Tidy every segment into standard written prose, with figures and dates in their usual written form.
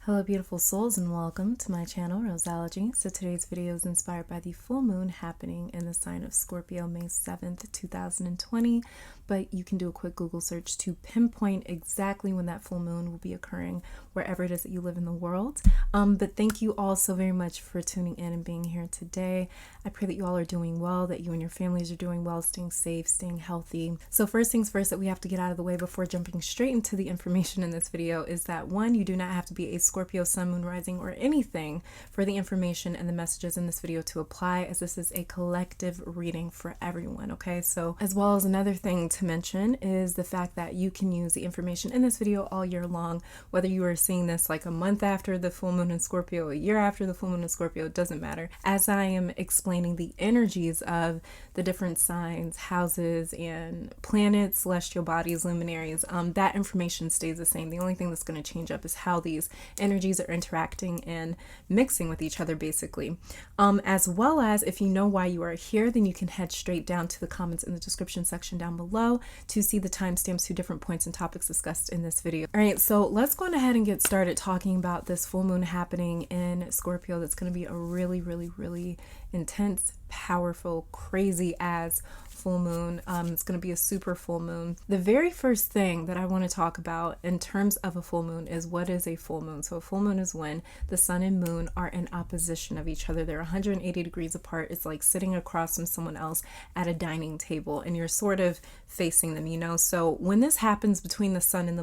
Hello beautiful souls and welcome to my channel Roseology. So today's video is inspired by the full moon happening in the sign of Scorpio May 7th, 2020, but you can do a quick Google search to pinpoint exactly when that full moon will be occurring wherever it is that you live in the world. But thank you all so very much for tuning in and being here today. I pray that you all are doing well, that you and your families are doing well, staying safe, staying healthy. So first things first that we have to get out of the way before jumping straight into the information in this video is that one, you do not have to be a Scorpio sun, moon, rising, or anything for the information and the messages in this video to apply, as this is a collective reading for everyone, okay? So as well as another thing to mention is the fact that you can use the information in this video all year long, whether you are seeing this like a month after the full moon in Scorpio, a year after the full moon in Scorpio, it doesn't matter. As I am explaining the energies of the different signs, houses, and planets, celestial bodies, luminaries, that information stays the same. The only thing that's going to change up is how these energies are interacting and mixing with each other, basically. As well as, if you know why you are here, then you can head straight down to the comments in the description section down below to see the timestamps to different points and topics discussed in this video. All right, so let's go ahead and get started talking about this full moon happening in Scorpio. That's going to be a really intense, powerful, crazy as full moon. It's going to be a super full moon. The very first thing that I want to talk about in terms of a full moon is what is a full moon. So a full moon is when the sun and moon are in opposition of each other. They're 180 degrees apart. It's like sitting across from someone else at a dining table and you're sort of facing them, you know? So when this happens between the sun and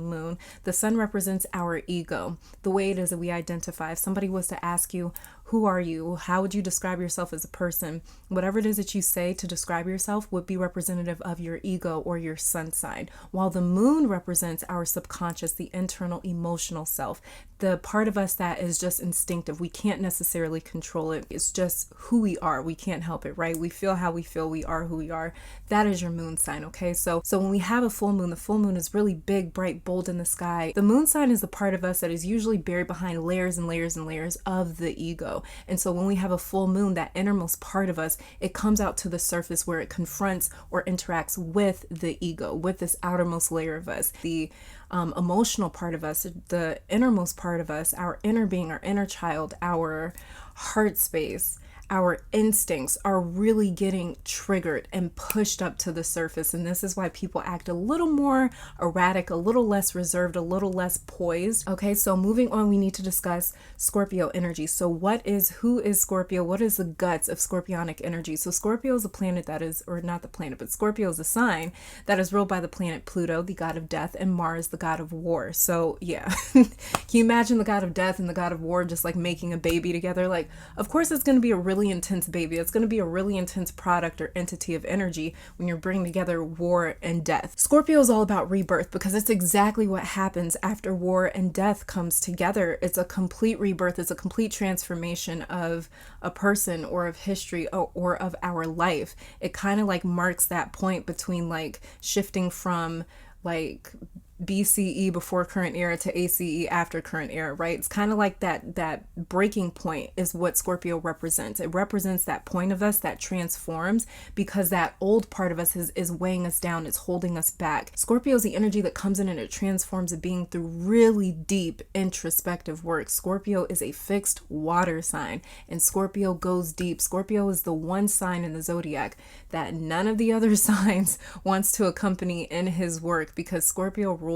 the sun represents our ego, the way it is that we identify. If somebody was to ask you, who are you? How would you describe yourself as a person? Whatever it is that you say to describe yourself would be representative of your ego or your sun sign, while the moon represents our subconscious, the internal emotional self, the part of us that is just instinctive. We can't necessarily control it. It's just who we are. We can't help it, right? We feel how we feel. We are who we are. That is your moon sign, okay? So when we have a full moon, the full moon is really big, bright, bold in the sky. The moon sign is the part of us that is usually buried behind layers and layers and layers of the ego. And so when we have a full moon, that innermost part of us, it comes out to the surface where it confronts or interacts with the ego, with this outermost layer of us, the emotional part of us, the innermost part of us, our inner being, our inner child, our heart space. Our instincts are really getting triggered and pushed up to the surface. And this is why people act a little more erratic, a little less reserved, a little less poised. Okay, so moving on, we need to discuss Scorpio energy. So who is Scorpio? What is the guts of Scorpionic energy? So Scorpio is a planet that is, or not the planet, but Scorpio is a sign that is ruled by the planet Pluto, the god of death, and Mars, the god of war. So yeah, can you imagine the god of death and the god of war just like making a baby together? Like, of course it's going to be a really intense baby. It's going to be a really intense product or entity of energy when you're bringing together war and death. Scorpio is all about rebirth because it's exactly what happens after war and death comes together. It's a complete rebirth. It's a complete transformation of a person or of history or of our life. It kind of like marks that point between like shifting from like BCE before current era to ACE after current era, right? It's kind of like that breaking point is what Scorpio represents. It represents that point of us that transforms because that old part of us is weighing us down. It's holding us back. Scorpio is the energy that comes in and it transforms a being through really deep introspective work. Scorpio is a fixed water sign and Scorpio goes deep. Scorpio is the one sign in the zodiac that none of the other signs wants to accompany in his work because Scorpio rules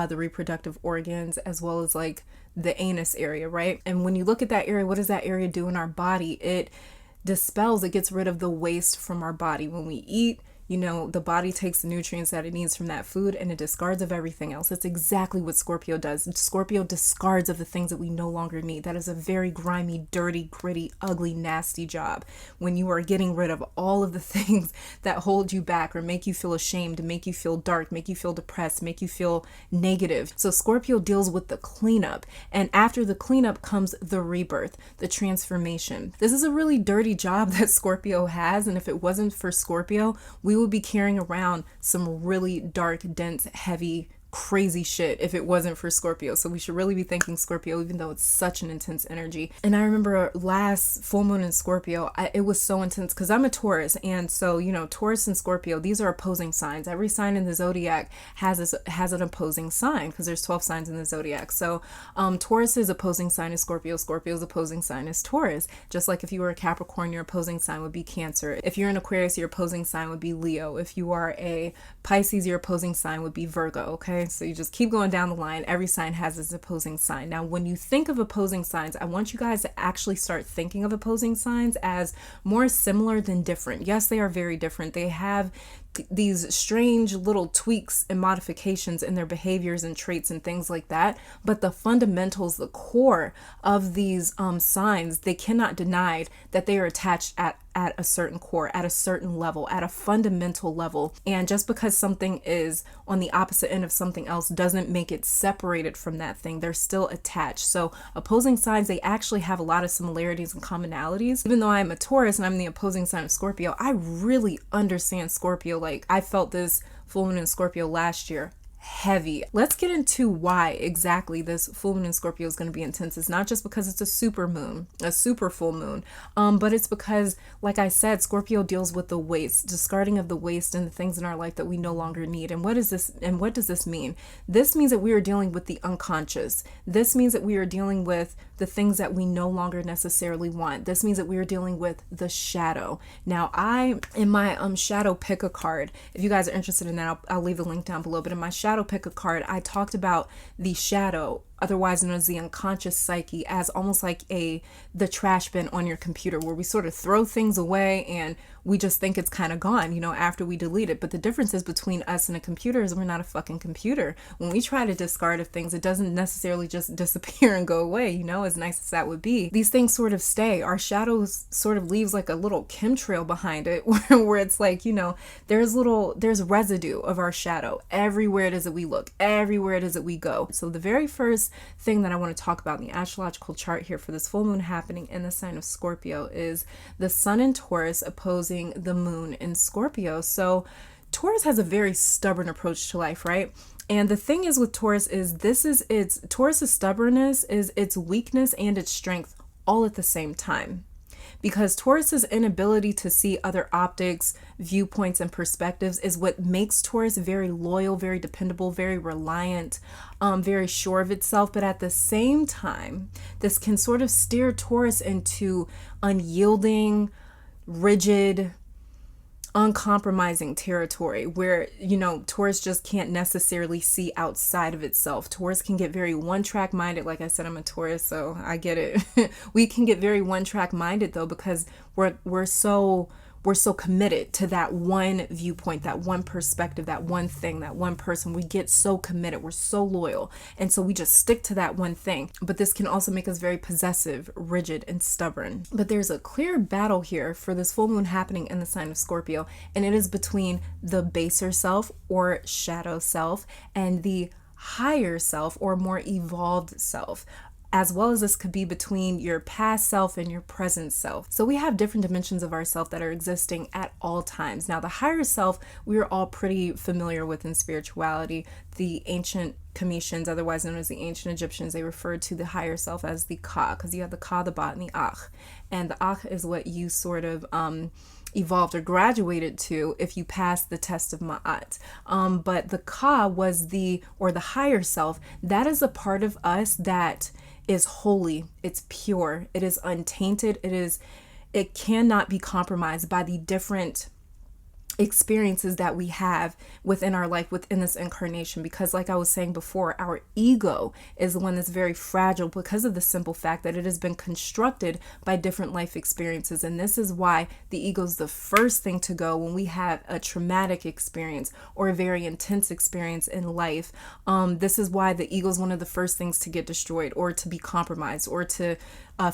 the reproductive organs as well as like the anus area, right? And when you look at that area, what does that area do in our body? It dispels, it gets rid of the waste from our body. When we eat, you know, the body takes the nutrients that it needs from that food and it discards of everything else. That's exactly what Scorpio does. Scorpio discards of the things that we no longer need. That is a very grimy, dirty, gritty, ugly, nasty job. When you are getting rid of all of the things that hold you back or make you feel ashamed, make you feel dark, make you feel depressed, make you feel negative. So Scorpio deals with the cleanup. And after the cleanup comes the rebirth, the transformation. This is a really dirty job that Scorpio has. And if it wasn't for Scorpio, we would be carrying around some really dark, dense, heavy crazy shit if it wasn't for Scorpio. So we should really be thanking Scorpio, even though it's such an intense energy. And I remember last full moon in Scorpio, it was so intense because I'm a Taurus. And so, you know, Taurus and Scorpio, these are opposing signs. Every sign in the zodiac has an opposing sign because there's 12 signs in the zodiac. So Taurus's opposing sign is Scorpio. Scorpio's opposing sign is Taurus. Just like if you were a Capricorn, your opposing sign would be Cancer. If you're an Aquarius, your opposing sign would be Leo. If you are a Pisces, your opposing sign would be Virgo. Okay, so you just keep going down the line. Every sign has its opposing sign. Now, when you think of opposing signs, I want you guys to actually start thinking of opposing signs as more similar than different. Yes, they are very different. They have these strange little tweaks and modifications in their behaviors and traits and things like that, but the fundamentals, the core of these signs, they cannot deny that they are attached at a certain core, at a certain level, at a fundamental level. And just because something is on the opposite end of something else doesn't make it separated from that thing. They're still attached. So opposing signs, they actually have a lot of similarities and commonalities. Even though I'm a Taurus and I'm the opposing sign of Scorpio, I really understand Scorpio. Like, I felt this full moon in Scorpio last year heavy. Let's get into why exactly this full moon in Scorpio is going to be intense. It's not just because it's a super moon, a super full moon, but it's because, like I said, Scorpio deals with the waste, discarding of the waste and the things in our life that we no longer need. And what is this? And what does this mean? This means that we are dealing with the unconscious. This means that we are dealing with the things that we no longer necessarily want. This means that we are dealing with the shadow. Now, in my shadow pick a card, if you guys are interested in that, I'll leave the link down below. But in my shadow pick a card, I talked about the shadow, otherwise known as the unconscious psyche, as almost like the trash bin on your computer, where we sort of throw things away and we just think it's kind of gone, you know, after we delete it. But the difference is between us and a computer is we're not a fucking computer. When we try to discard of things, it doesn't necessarily just disappear and go away, you know, as nice as that would be. These things sort of stay. Our shadows sort of leaves like a little chemtrail behind it where it's like, you know, there's residue of our shadow everywhere it is that we look, everywhere it is that we go. So the very first thing that I want to talk about in the astrological chart here for this full moon happening in the sign of Scorpio is the sun in Taurus opposing the moon in Scorpio. So Taurus has a very stubborn approach to life, right? And the thing is with Taurus is Taurus's stubbornness is its weakness and its strength all at the same time. Because Taurus's inability to see other optics, viewpoints, and perspectives is what makes Taurus very loyal, very dependable, very reliant, very sure of itself. But at the same time, this can sort of steer Taurus into unyielding, rigid, uncompromising territory where, you know, Taurus just can't necessarily see outside of itself. Taurus can get very one-track minded. Like I said, I'm a Taurus, so I get it. We can get very one-track minded though, because we're so committed to that one viewpoint, that one perspective, that one thing, that one person. We get so committed. We're so loyal. And so we just stick to that one thing. But this can also make us very possessive, rigid, and stubborn. But there's a clear battle here for this full moon happening in the sign of Scorpio. And it is between the baser self or shadow self and the higher self or more evolved self. As well as this could be between your past self and your present self. So we have different dimensions of ourself that are existing at all times. Now, the higher self, we are all pretty familiar with in spirituality. The ancient Cometians, otherwise known as the ancient Egyptians, they referred to the higher self as the Ka, because you have the Ka, the Ba, and the Akh. And the Akh is what you sort of evolved or graduated to if you passed the test of Ma'at. But the Ka was the higher self. That is a part of us that is holy, it's pure, it is untainted, it cannot be compromised by the different experiences that we have within our life, within this incarnation. Because like I was saying before, our ego is the one that's very fragile because of the simple fact that it has been constructed by different life experiences. And this is why the ego is the first thing to go when we have a traumatic experience or a very intense experience in life. This is why the ego is one of the first things to get destroyed or to be compromised or to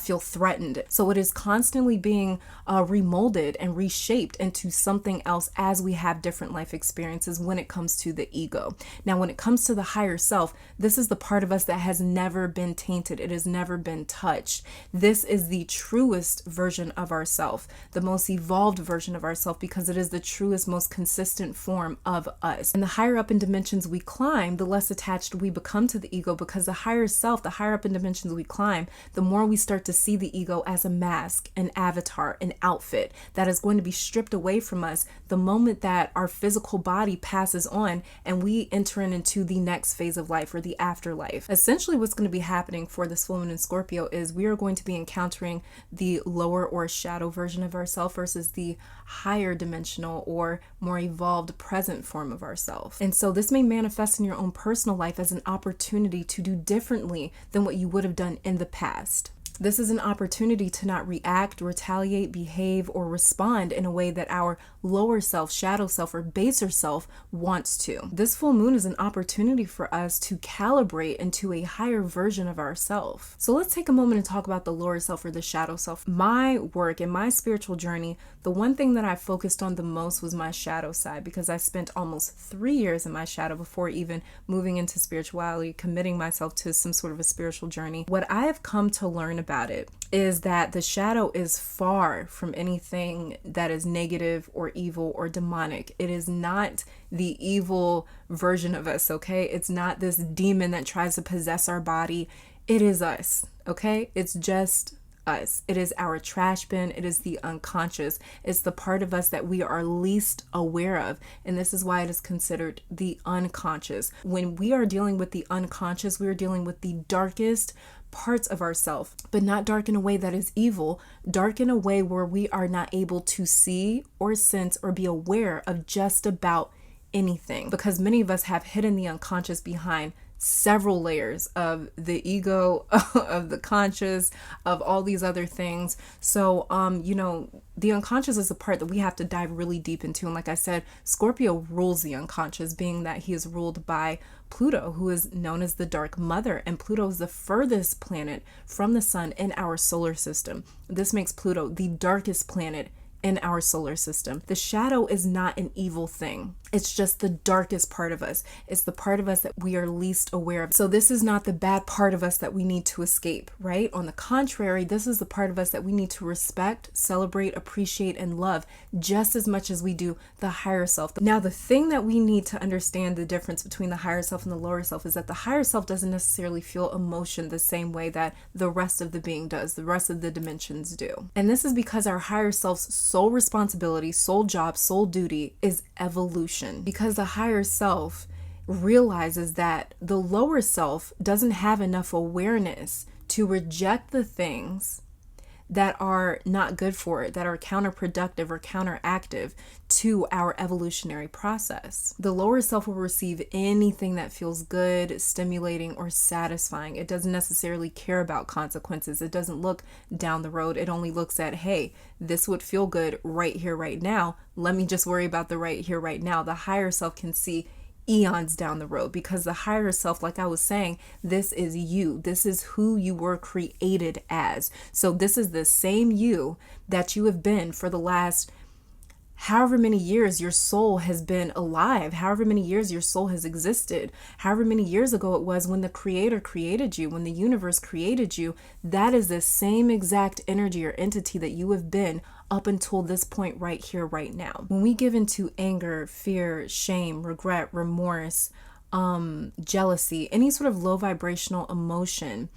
feel threatened. So it is constantly being remolded and reshaped into something else as we have different life experiences when it comes to the ego. Now, when it comes to the higher self, this is the part of us that has never been tainted. It has never been touched. This is the truest version of ourself, the most evolved version of ourself, because it is the truest, most consistent form of us. And the higher up in dimensions we climb, the less attached we become to the ego, because the higher self, the higher up in dimensions we climb, the more we start to see the ego as a mask, an avatar, an outfit that is going to be stripped away from us the moment that our physical body passes on and we enter into the next phase of life, or the afterlife. Essentially, what's going to be happening for this full moon in Scorpio is we are going to be encountering the lower or shadow version of ourselves versus the higher dimensional or more evolved present form of ourselves. And so this may manifest in your own personal life as an opportunity to do differently than what you would have done in the past. This is an opportunity to not react, retaliate, behave, or respond in a way that our lower self, shadow self, or baser self wants to. This full moon is an opportunity for us to calibrate into a higher version of ourself. So let's take a moment and talk about the lower self or the shadow self. My work and my spiritual journey, the one thing that I focused on the most was my shadow side, because I spent almost 3 years in my shadow before even moving into spirituality, committing myself to some sort of a spiritual journey. What I have come to learn about it is that the shadow is far from anything that is negative or evil or demonic. It is not the evil version of us, okay? It's not this demon that tries to possess our body. It is us, okay? It's just us. It is our trash bin. It is the unconscious. It's the part of us that we are least aware of. And this is why it is considered the unconscious. When we are dealing with the unconscious, we are dealing with the darkest parts of ourselves, but not dark in a way that is evil, dark in a way where we are not able to see or sense or be aware of just about anything. Because many of us have hidden the unconscious behind several layers of the ego, of the conscious, of all these other things. So, the unconscious is the part that we have to dive really deep into. And like I said, Scorpio rules the unconscious, being that he is ruled by Pluto, who is known as the Dark Mother. And Pluto is the furthest planet from the sun in our solar system. This makes Pluto the darkest planet in our solar system. The shadow is not an evil thing. It's just the darkest part of us. It's the part of us that we are least aware of. So this is not the bad part of us that we need to escape, right? On the contrary, this is the part of us that we need to respect, celebrate, appreciate, and love just as much as we do the higher self. Now, the thing that we need to understand the difference between the higher self and the lower self is that the higher self doesn't necessarily feel emotion the same way that the rest of the being does, the rest of the dimensions do. And this is because our higher self's sole responsibility, sole job, sole duty is evolution. Because the higher self realizes that the lower self doesn't have enough awareness to reject the things that are not good for it, that are counterproductive or counteractive to our evolutionary process. The lower self will receive anything that feels good, stimulating, or satisfying. It doesn't necessarily care about consequences. It doesn't look down the road. It only looks at, hey, this would feel good right here, right now. Let me just worry about the right here, right now. The higher self can see eons down the road, because the higher self, like I was saying, this is you. This is who you were created as. So this is the same you that you have been for the last however many years your soul has been alive, however many years your soul has existed, however many years ago it was when the creator created you, when the universe created you. That is the same exact energy or entity that you have been up until this point right here, right now. When we give into anger, fear, shame, regret, remorse, jealousy, any sort of low vibrational emotion,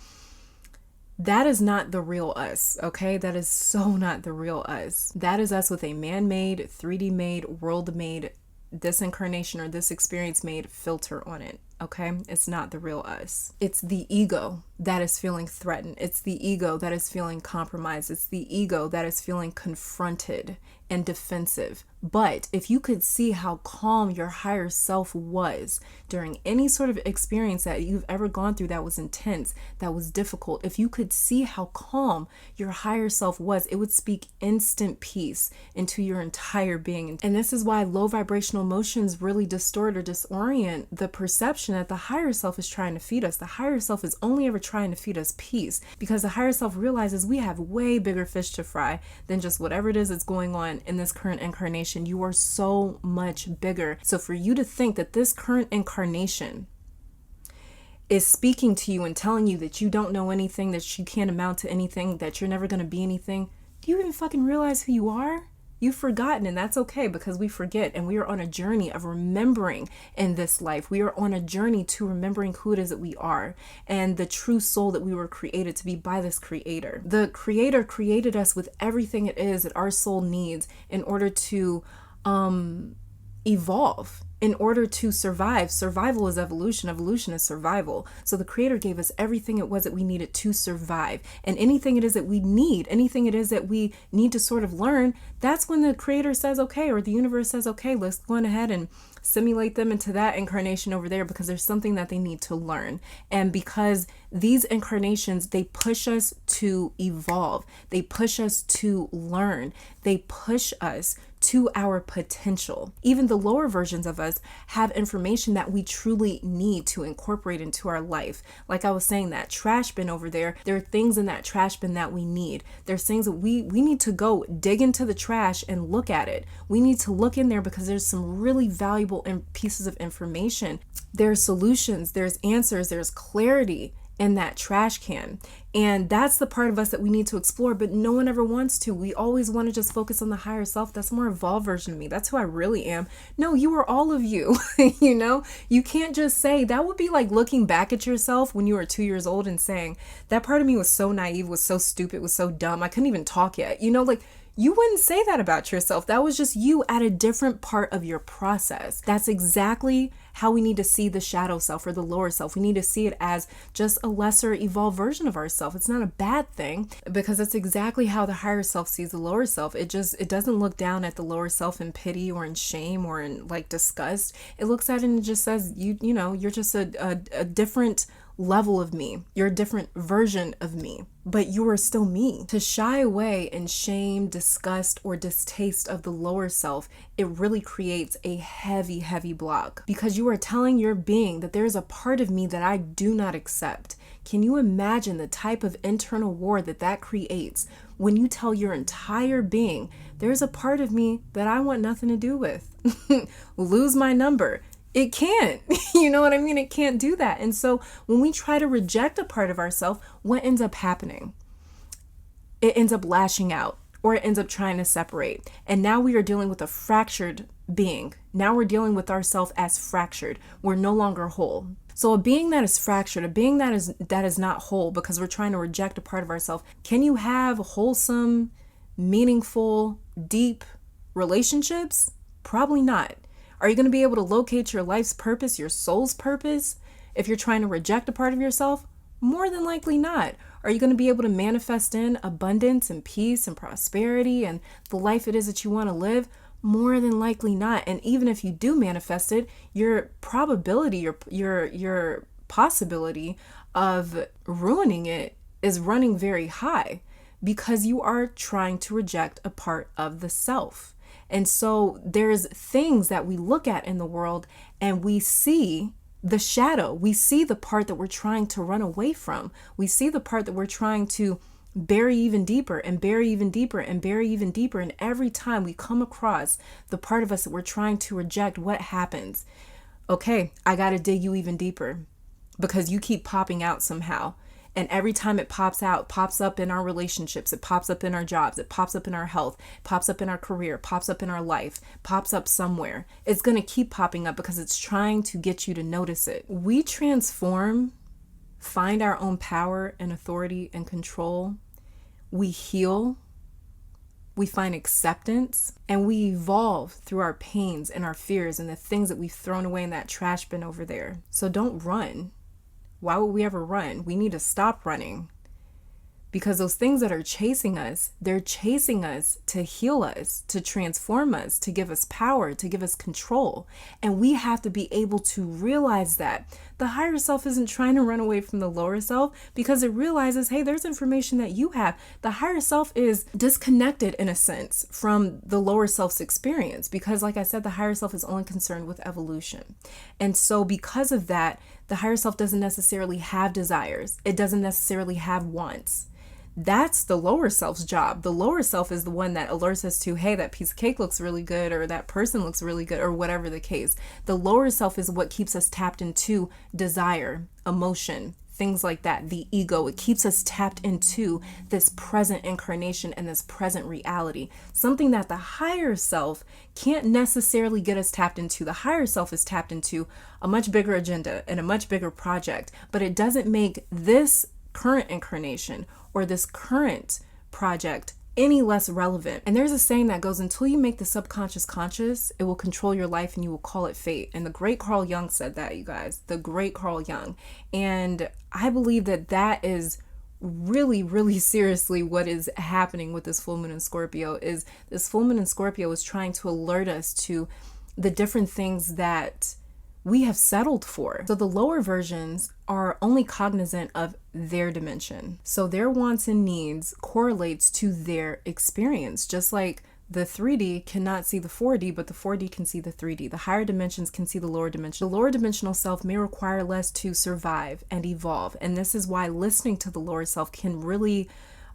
that is not the real us, okay? That is so not the real us. That is us with a man-made, 3D made, world made, this incarnation or this experience made filter on it, okay? It's not the real us. It's the ego that is feeling threatened. It's the ego that is feeling compromised. It's the ego that is feeling confronted and defensive. But if you could see how calm your higher self was during any sort of experience that you've ever gone through that was intense, that was difficult, if you could see how calm your higher self was, it would speak instant peace into your entire being. And this is why low vibrational emotions really distort or disorient the perception that the higher self is trying to feed us. The higher self is only ever trying to feed us peace, because the higher self realizes we have way bigger fish to fry than just whatever it is that's going on on in this current incarnation. You are so much bigger. So for you to think that this current incarnation is speaking to you and telling you that you don't know anything, that you can't amount to anything, that you're never going to be anything, do you even fucking realize who you are? You've forgotten, and that's okay, because we forget, and we are on a journey of remembering in this life. We are on a journey to remembering who it is that we are and the true soul that we were created to be by this creator. The creator created us with everything it is that our soul needs in order to evolve, in order to survive. Survival is evolution. Evolution is survival. So the creator gave us everything it was that we needed to survive. And anything it is that we need, anything it is that we need to sort of learn, that's when the creator says, okay, or the universe says, okay, let's go ahead and simulate them into that incarnation over there, because there's something that they need to learn. And because these incarnations, they push us to evolve. They push us to learn. They push us to our potential. Even the lower versions of us have information that we truly need to incorporate into our life. Like I was saying, that trash bin over there, there are things in that trash bin that we need. There's things that we need to go dig into the trash and look at it. We need to look in there because there's some really valuable pieces of information. There's solutions, there's answers, there's clarity in that trash can. And that's the part of us that we need to explore, but no one ever wants to. We always want to just focus on the higher self. That's a more evolved version of me. That's who I really am. No, you are all of you. You know, you can't just say, that would be like looking back at yourself when you were 2 years old and saying, that part of me was so naive, was so stupid, was so dumb, I couldn't even talk yet. You know, like, you wouldn't say that about yourself. That was just you at a different part of your process. That's exactly how we need to see the shadow self or the lower self. We need to see it as just a lesser evolved version of ourselves. It's not a bad thing, because that's exactly how the higher self sees the lower self. It doesn't look down at the lower self in pity or in shame or in like disgust. It looks at it and it just says, you know, you're just a different level of me. You're a different version of me, but you are still me. To shy away in shame, disgust, or distaste of the lower self, it really creates a heavy, heavy block, because you are telling your being that there's a part of me that I do not accept. Can you imagine the type of internal war that creates when you tell your entire being, there's a part of me that I want nothing to do with? Lose my number. It can't, you know what I mean? It can't do that. And so when we try to reject a part of ourselves, what ends up happening? It ends up lashing out, or it ends up trying to separate. And now we are dealing with a fractured being. Now we're dealing with ourselves as fractured. We're no longer whole. So a being that is fractured, a being that is not whole because we're trying to reject a part of ourselves, can you have wholesome, meaningful, deep relationships? Probably not. Are you going to be able to locate your life's purpose, your soul's purpose, if you're trying to reject a part of yourself? More than likely not. Are you going to be able to manifest in abundance and peace and prosperity and the life it is that you want to live? More than likely not. And even if you do manifest it, your probability, your possibility of ruining it is running very high, because you are trying to reject a part of the self. And so there's things that we look at in the world and we see the shadow. We see the part that we're trying to run away from. We see the part that we're trying to bury even deeper and bury even deeper and bury even deeper. And every time we come across the part of us that we're trying to reject, what happens? Okay, I got to dig you even deeper, because you keep popping out somehow. And every time it pops out, pops up in our relationships, it pops up in our jobs, it pops up in our health, pops up in our career, pops up in our life, pops up somewhere. It's going to keep popping up because it's trying to get you to notice it. We transform, find our own power and authority and control. We heal, we find acceptance, and we evolve through our pains and our fears and the things that we've thrown away in that trash bin over there. So don't run. Why would we ever run? We need to stop running, because those things that are chasing us, they're chasing us to heal us, to transform us, to give us power, to give us control. And we have to be able to realize that the higher self isn't trying to run away from the lower self, because it realizes, hey, there's information that you have. The higher self is disconnected in a sense from the lower self's experience, because like I said, the higher self is only concerned with evolution. And so because of that, the higher self doesn't necessarily have desires. It doesn't necessarily have wants. That's the lower self's job. The lower self is the one that alerts us to, hey, that piece of cake looks really good, or that person looks really good, or whatever the case. The lower self is what keeps us tapped into desire, emotion, things like that. The ego, it keeps us tapped into this present incarnation and this present reality, something that the higher self can't necessarily get us tapped into. The higher self is tapped into a much bigger agenda and a much bigger project, but it doesn't make this current incarnation or this current project any less relevant. And there's a saying that goes, until you make the subconscious conscious, it will control your life and you will call it fate. And the great Carl Jung said that, you guys, the great Carl Jung. And I believe that that is really, really seriously what is happening with this full moon in Scorpio. Is this full moon in Scorpio is trying to alert us to the different things that we have settled for. So the lower versions are only cognizant of their dimension. So their wants and needs correlates to their experience, just like the 3D cannot see the 4D, but the 4D can see the 3D. The higher dimensions can see the lower dimension. The lower dimensional self may require less to survive and evolve. And this is why listening to the lower self can really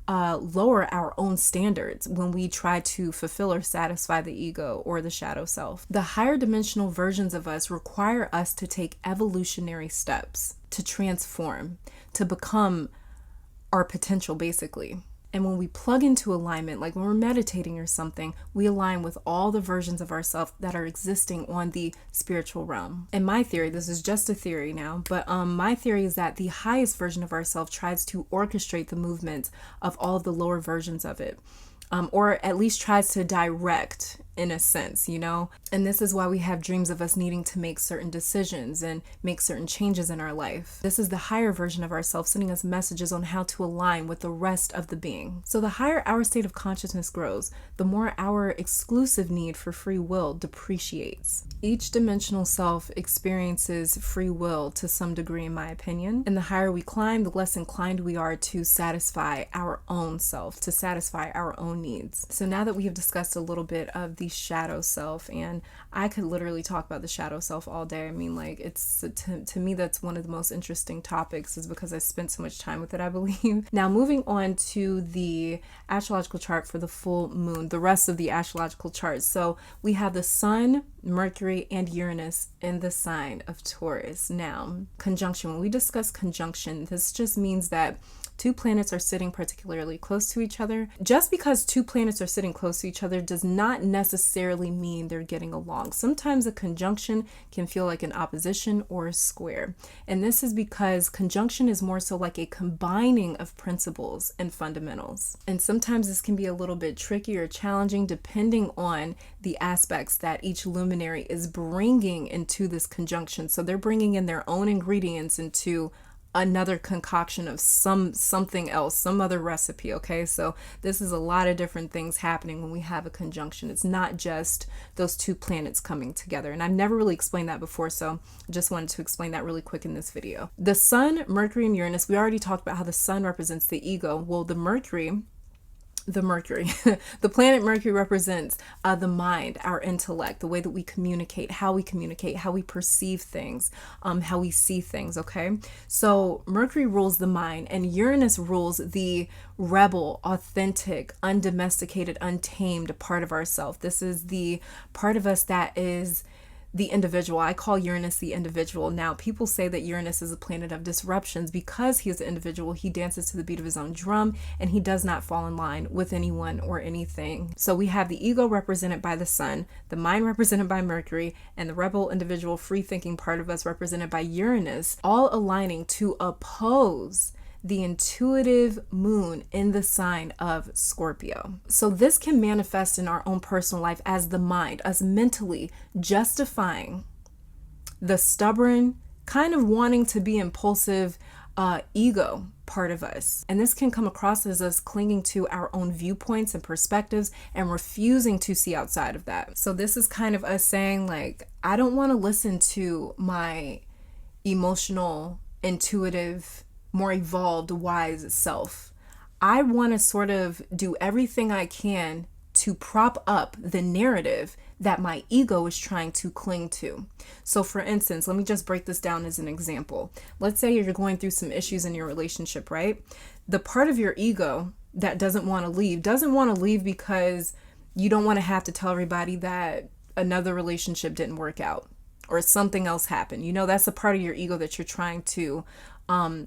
lower our own standards when we try to fulfill or satisfy the ego or the shadow self. The higher dimensional versions of us require us to take evolutionary steps to transform, to become our potential, basically. And when we plug into alignment, like when we're meditating or something, we align with all the versions of ourselves that are existing on the spiritual realm. In my theory, this is just a theory now, but my theory is that the highest version of ourselves tries to orchestrate the movement of all of the lower versions of it. Or at least tries to direct, in a sense, you know? And this is why we have dreams of us needing to make certain decisions and make certain changes in our life. This is the higher version of ourselves sending us messages on how to align with the rest of the being. So the higher our state of consciousness grows, the more our exclusive need for free will depreciates. Each dimensional self experiences free will to some degree, in my opinion. And the higher we climb, the less inclined we are to satisfy our own self, to satisfy our own needs. So now that we have discussed a little bit of the shadow self, and I could literally talk about the shadow self all day. I mean, like, it's to me, that's one of the most interesting topics, is because I spent so much time with it, I believe. Now, moving on to the astrological chart for the full moon, the rest of the astrological chart. So we have the Sun, Mercury, and Uranus in the sign of Taurus. Now, conjunction. When we discuss conjunction, this just means that two planets are sitting particularly close to each other. Just because two planets are sitting close to each other does not necessarily mean they're getting along. Sometimes a conjunction can feel like an opposition or a square. And this is because conjunction is more so like a combining of principles and fundamentals. And sometimes this can be a little bit tricky or challenging depending on the aspects that each luminary is bringing into this conjunction. So they're bringing in their own ingredients into another concoction of something else, some other recipe. Okay, so this is a lot of different things happening when we have a conjunction. It's not just those two planets coming together, and I've never really explained that before, so I just wanted to explain that really quick in this video. The Sun, Mercury, and Uranus, we already talked about how the Sun represents the ego. Well, the planet Mercury represents the mind, our intellect, the way that we communicate, how we perceive things, how we see things. Okay, so Mercury rules the mind, and Uranus rules the rebel, authentic, undomesticated, untamed part of ourselves. This is the part of us that is the individual. I call Uranus the individual. Now, people say that Uranus is a planet of disruptions because he is an individual. He dances to the beat of his own drum, and he does not fall in line with anyone or anything. So we have the ego represented by the Sun, the mind represented by Mercury, and the rebel, individual, free-thinking part of us represented by Uranus, all aligning to oppose the intuitive moon in the sign of Scorpio. So this can manifest in our own personal life as the mind, us mentally justifying the stubborn, kind of wanting to be impulsive ego part of us. And this can come across as us clinging to our own viewpoints and perspectives and refusing to see outside of that. So this is kind of us saying, like, I don't want to listen to my emotional, intuitive, more evolved, wise self. I want to sort of do everything I can to prop up the narrative that my ego is trying to cling to. So for instance, let me just break this down as an example. Let's say you're going through some issues in your relationship, right? The part of your ego that doesn't want to leave because you don't want to have to tell everybody that another relationship didn't work out or something else happened. You know, that's a part of your ego that you're trying to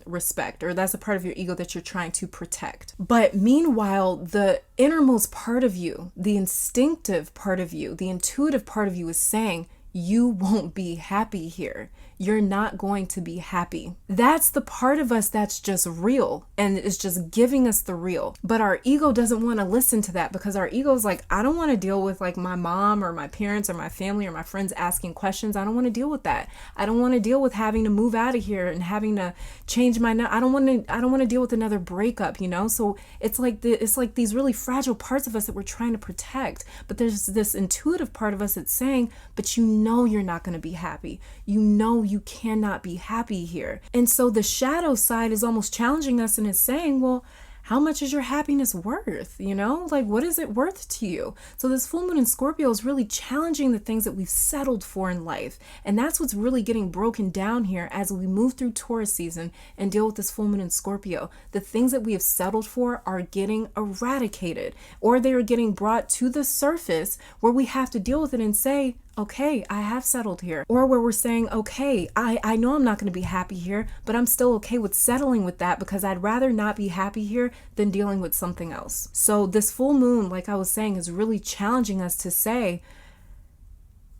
respect, or that's a part of your ego that you're trying to protect. But meanwhile, the innermost part of you, the instinctive part of you, the intuitive part of you is saying, you won't be happy here. You're not going to be happy. That's the part of us that's just real and is just giving us the real. But our ego doesn't want to listen to that, because our ego is like, I don't want to deal with like my mom or my parents or my family or my friends asking questions. I don't want to deal with that. I don't want to deal with having to move out of here and having to change my, I don't want to deal with another breakup, you know? So it's like these really fragile parts of us that we're trying to protect. But there's this intuitive part of us that's saying, but you know you're not going to be happy. You know you cannot be happy here. And so the shadow side is almost challenging us and is saying, well, how much is your happiness worth? You know, like, what is it worth to you? So this full moon in Scorpio is really challenging the things that we've settled for in life. And that's what's really getting broken down here as we move through Taurus season and deal with this full moon in Scorpio. The things that we have settled for are getting eradicated, or they are getting brought to the surface where we have to deal with it and say, okay, I have settled here. Or where we're saying, okay, I know I'm not going to be happy here, but I'm still okay with settling with that because I'd rather not be happy here than dealing with something else. So this full moon, like I was saying, is really challenging us to say,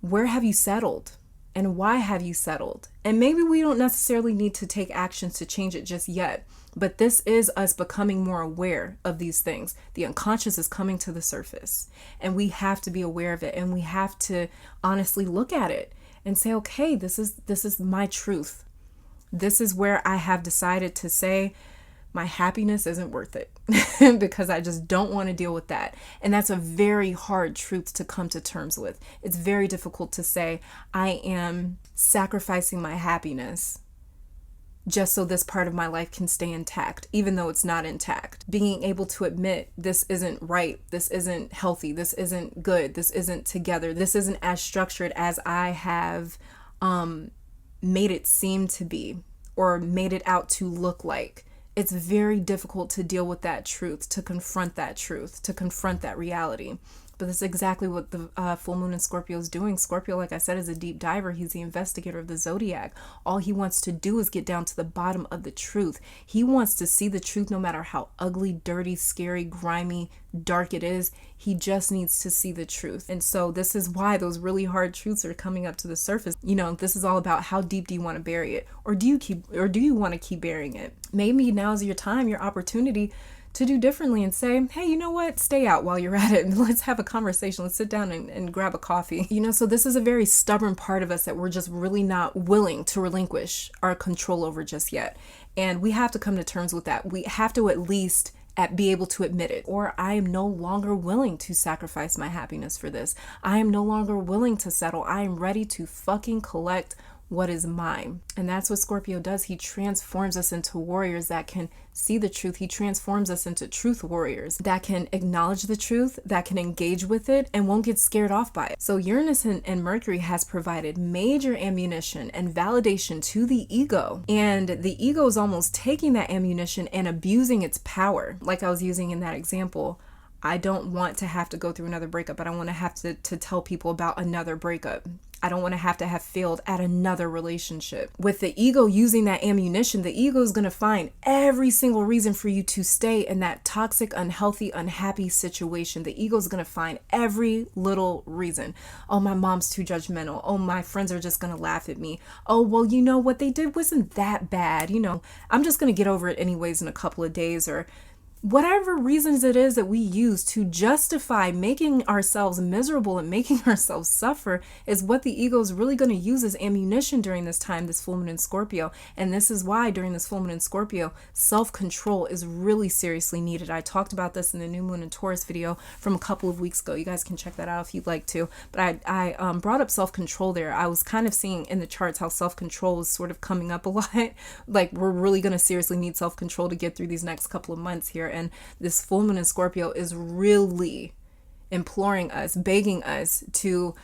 where have you settled? And why have you settled? And maybe we don't necessarily need to take actions to change it just yet, but this is us becoming more aware of these things. The unconscious is coming to the surface, and we have to be aware of it, and we have to honestly look at it and say, okay, this is my truth. This is where I have decided to say my happiness isn't worth it because I just don't want to deal with that. And that's a very hard truth to come to terms with. It's very difficult to say, I am sacrificing my happiness just so this part of my life can stay intact, even though it's not intact. Being able to admit this isn't right, this isn't healthy, this isn't good, this isn't together, this isn't as structured as I have made it seem to be or made it out to look like. It's very difficult to deal with that truth, to confront that truth, to confront that reality. But that's exactly what the full moon in Scorpio is doing. Scorpio, like I said, is a deep diver. He's the investigator of the zodiac. All he wants to do is get down to the bottom of the truth. He wants to see the truth no matter how ugly, dirty, scary, grimy, dark it is. He just needs to see the truth. And so this is why those really hard truths are coming up to the surface. You know, this is all about how deep do you want to bury it? Or do you want to keep burying it? Maybe now's your time, your opportunity to do differently and say, hey, you know what? Stay out while you're at it. Let's have a conversation. Let's sit down and grab a coffee. You know, so this is a very stubborn part of us that we're just really not willing to relinquish our control over just yet. And we have to come to terms with that. We have to at least be able to admit it. Or I am no longer willing to sacrifice my happiness for this. I am no longer willing to settle. I am ready to fucking collect what is mine. And that's what Scorpio does. He transforms us into warriors that can see the truth. He transforms us into truth warriors that can acknowledge the truth, that can engage with it, and won't get scared off by it. So Uranus and Mercury has provided major ammunition and validation to the ego. And the ego is almost taking that ammunition and abusing its power. Like I was using in that example, I don't want to have to go through another breakup. I don't want to have to tell people about another breakup. I don't want to have failed at another relationship. With the ego using that ammunition, the ego is going to find every single reason for you to stay in that toxic, unhealthy, unhappy situation. The ego is going to find every little reason. Oh, my mom's too judgmental. Oh, my friends are just going to laugh at me. Oh, well, you know, what they did wasn't that bad. You know, I'm just going to get over it anyways in a couple of days, or whatever reasons it is that we use to justify making ourselves miserable and making ourselves suffer is what the ego is really going to use as ammunition during this time, this full moon in Scorpio. And this is why during this full moon in Scorpio, self-control is really seriously needed. I talked about this in the new moon in Taurus video from a couple of weeks ago. You guys can check that out if you'd like to. But I brought up self-control there. I was kind of seeing in the charts how self-control is sort of coming up a lot. Like, we're really going to seriously need self-control to get through these next couple of months here. And this full moon in Scorpio is really imploring us, begging us to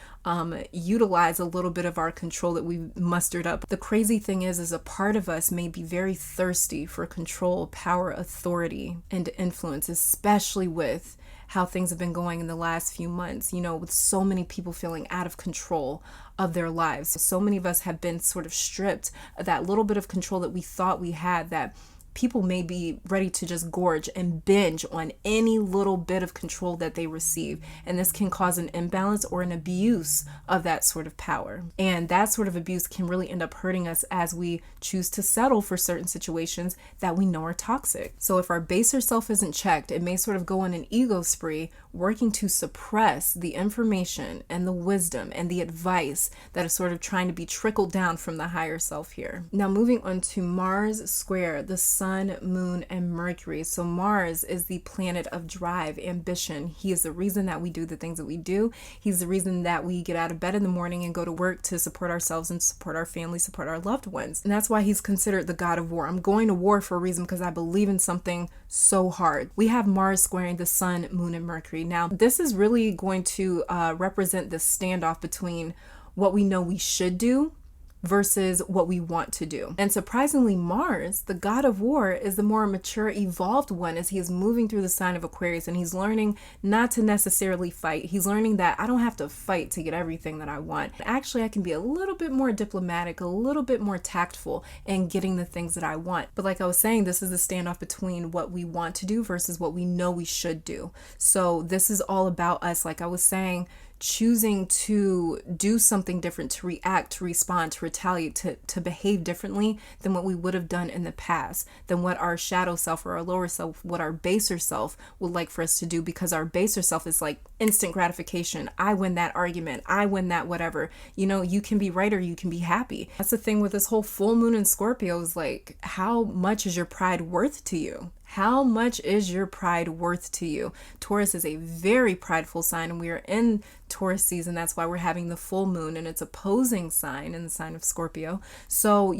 utilize a little bit of our control that we mustered up. The crazy thing is a part of us may be very thirsty for control, power, authority, and influence, especially with how things have been going in the last few months, with so many people feeling out of control of their lives. So many of us have been sort of stripped of that little bit of control that we thought we had, that people may be ready to just gorge and binge on any little bit of control that they receive. And this can cause an imbalance or an abuse of that sort of power. And that sort of abuse can really end up hurting us as we choose to settle for certain situations that we know are toxic. So if our baser self isn't checked, it may sort of go on an ego spree, working to suppress the information and the wisdom and the advice that is sort of trying to be trickled down from the higher self here. Now moving on to Mars square the Sun, Moon, and Mercury. So Mars is the planet of drive, ambition. He is the reason that we do the things that we do. He's the reason that we get out of bed in the morning and go to work to support ourselves and support our family, support our loved ones. And that's why he's considered the god of war. I'm going to war for a reason because I believe in something so hard. We have Mars squaring the Sun, Moon, and Mercury. Now, this is really going to represent the standoff between what we know we should do versus what we want to do. And surprisingly, Mars, the god of war, is the more mature, evolved one as he is moving through the sign of Aquarius, and he's learning not to necessarily fight. He's learning that I don't have to fight to get everything that I want. Actually, I can be a little bit more diplomatic, a little bit more tactful in getting the things that I want. But like I was saying, this is the standoff between what we want to do versus what we know we should do. So this is all about us, like I was saying, choosing to do something different, to react, to respond, to retaliate, to behave differently than what we would have done in the past, than what our shadow self or our lower self, what our baser self would like for us to do, because our baser self is like instant gratification. I win that argument. I win that whatever. You can be right or you can be happy. That's the thing with this whole full moon in Scorpio, is like, how much is your pride worth to you? How much is your pride worth to you? Taurus is a very prideful sign, and we are in Taurus season. That's why we're having the full moon, and it's opposing sign in the sign of Scorpio. So,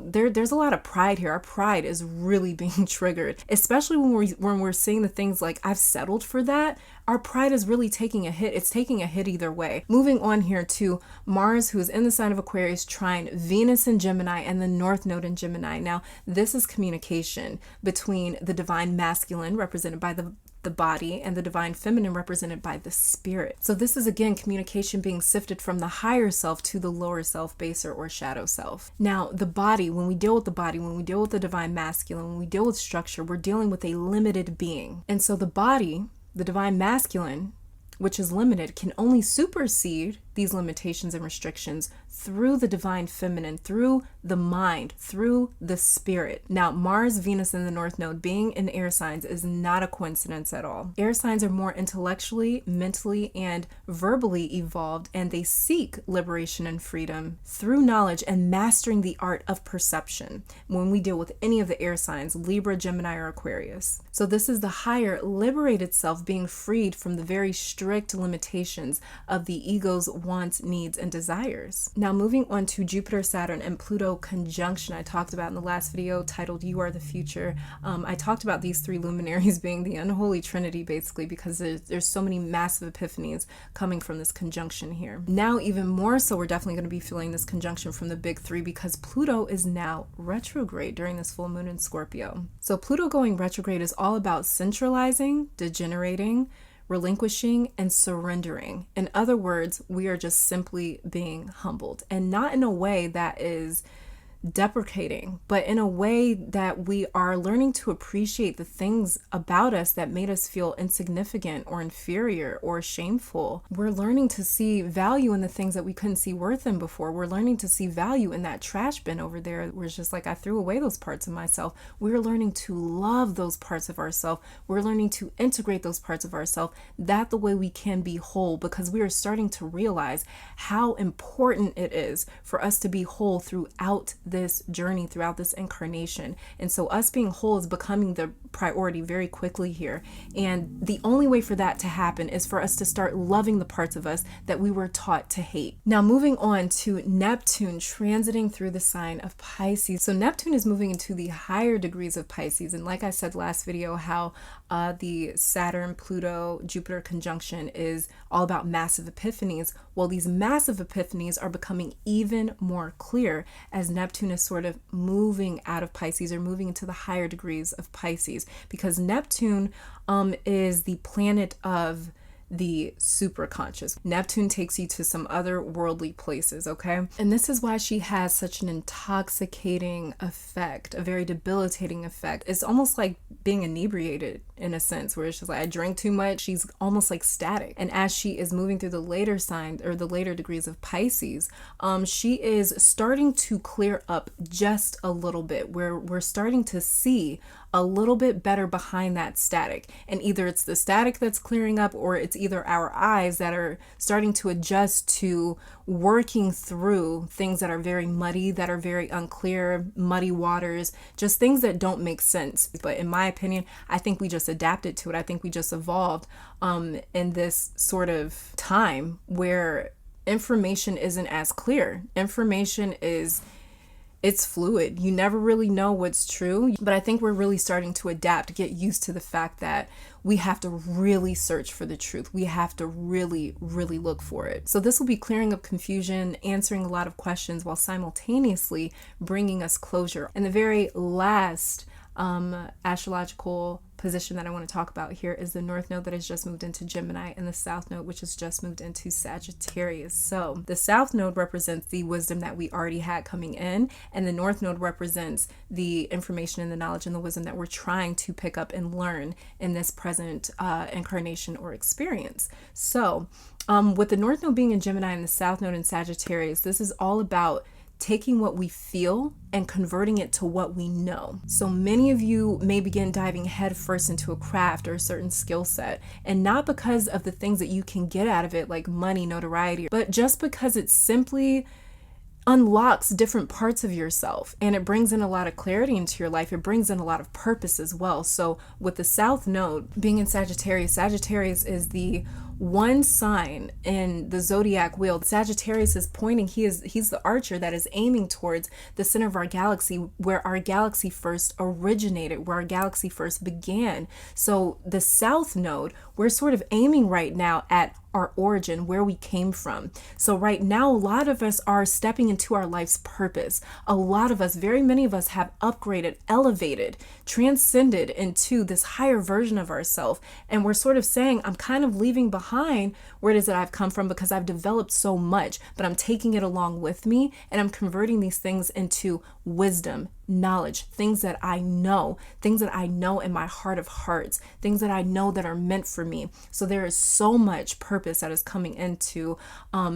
there's a lot of pride here. Our pride is really being triggered, especially when we're seeing the things like, I've settled for that. Our pride is really taking a hit. It's taking a hit either way. Moving on here to Mars, who is in the sign of Aquarius, trine Venus in Gemini and the North Node in Gemini. Now, this is communication between the divine masculine, represented by the body, and the divine feminine, represented by the spirit. So this is, again, communication being sifted from the higher self to the lower self, baser or shadow self. Now, the body, when we deal with the body, when we deal with the divine masculine, when we deal with structure, we're dealing with a limited being. And so the body, the divine masculine, which is limited, can only supersede these limitations and restrictions through the divine feminine, through the mind, through the spirit. Now, Mars, Venus, and the North Node being in air signs is not a coincidence at all. Air signs are more intellectually, mentally, and verbally evolved, and they seek liberation and freedom through knowledge and mastering the art of perception when we deal with any of the air signs, Libra, Gemini, or Aquarius. So this is the higher, liberated self being freed from the very strict limitations of the ego's wants, needs, and desires. Now, moving on to Jupiter, Saturn, and Pluto conjunction, I talked about in the last video titled You Are the Future. I talked about these three luminaries being the unholy trinity, basically, because there's so many massive epiphanies coming from this conjunction here. Now, even more so, we're definitely going to be feeling this conjunction from the big three, because Pluto is now retrograde during this full moon in Scorpio. So Pluto going retrograde is all about centralizing, degenerating, relinquishing, and surrendering. In other words, we are just simply being humbled, and not in a way that is deprecating, but in a way that we are learning to appreciate the things about us that made us feel insignificant or inferior or shameful. We're learning to see value in the things that we couldn't see worth in before. We're learning to see value in that trash bin over there where it's just like, I threw away those parts of myself. We're learning to love those parts of ourselves. We're learning to integrate those parts of ourselves. That's the way we can be whole, because we are starting to realize how important it is for us to be whole throughout this journey, throughout this incarnation. And so us being whole is becoming the priority very quickly here. And the only way for that to happen is for us to start loving the parts of us that we were taught to hate. Now, moving on to Neptune transiting through the sign of Pisces. So Neptune is moving into the higher degrees of Pisces. And like I said last video, how the Saturn, Pluto, Jupiter conjunction is all about massive epiphanies. Well, these massive epiphanies are becoming even more clear as Neptune is sort of moving out of Pisces, or moving into the higher degrees of Pisces, because Neptune is the planet of the superconscious. Neptune takes you to some other worldly places, okay? And this is why she has such an intoxicating effect, a very debilitating effect. It's almost like being inebriated in a sense, where it's just like, I drink too much. She's almost like static. And as she is moving through the later signs, or the later degrees of Pisces, she is starting to clear up just a little bit, where we're starting to see a little bit better behind that static. And either it's the static that's clearing up, or it's either our eyes that are starting to adjust to working through things that are very muddy, that are very unclear, muddy waters, just things that don't make sense. But in my opinion, I think we just adapted to it. I think we just evolved in this sort of time where information isn't as clear. Information it's fluid. You never really know what's true. But I think we're really starting to adapt, get used to the fact that we have to really search for the truth. We have to really, really look for it. So this will be clearing up confusion, answering a lot of questions, while simultaneously bringing us closure. And the very last astrological position that I want to talk about here is the North Node that has just moved into Gemini, and the South Node, which has just moved into Sagittarius. So the South Node represents the wisdom that we already had coming in, and the North Node represents the information and the knowledge and the wisdom that we're trying to pick up and learn in this present incarnation or experience. So with the North Node being in Gemini and the South Node in Sagittarius, this is all about taking what we feel and converting it to what we know. So many of you may begin diving headfirst into a craft or a certain skill set, and not because of the things that you can get out of it, like money, notoriety, but just because it simply unlocks different parts of yourself, and it brings in a lot of clarity into your life. It brings in a lot of purpose as well. So with the South Node being in Sagittarius, Sagittarius is the one sign in the zodiac wheel. Sagittarius is pointing, he's the archer that is aiming towards the center of our galaxy, where our galaxy first originated, where our galaxy first began. So the South Node, we're sort of aiming right now at our origin, where we came from. So right now, a lot of us are stepping into our life's purpose. A lot of us, very many of us, have upgraded, elevated, transcended into this higher version of ourselves. And we're sort of saying, I'm kind of leaving behind where it is that I've come from, because I've developed so much, but I'm taking it along with me, and I'm converting these things into wisdom, knowledge, things that I know in my heart of hearts, things that I know that are meant for me. So there is so much purpose that is coming into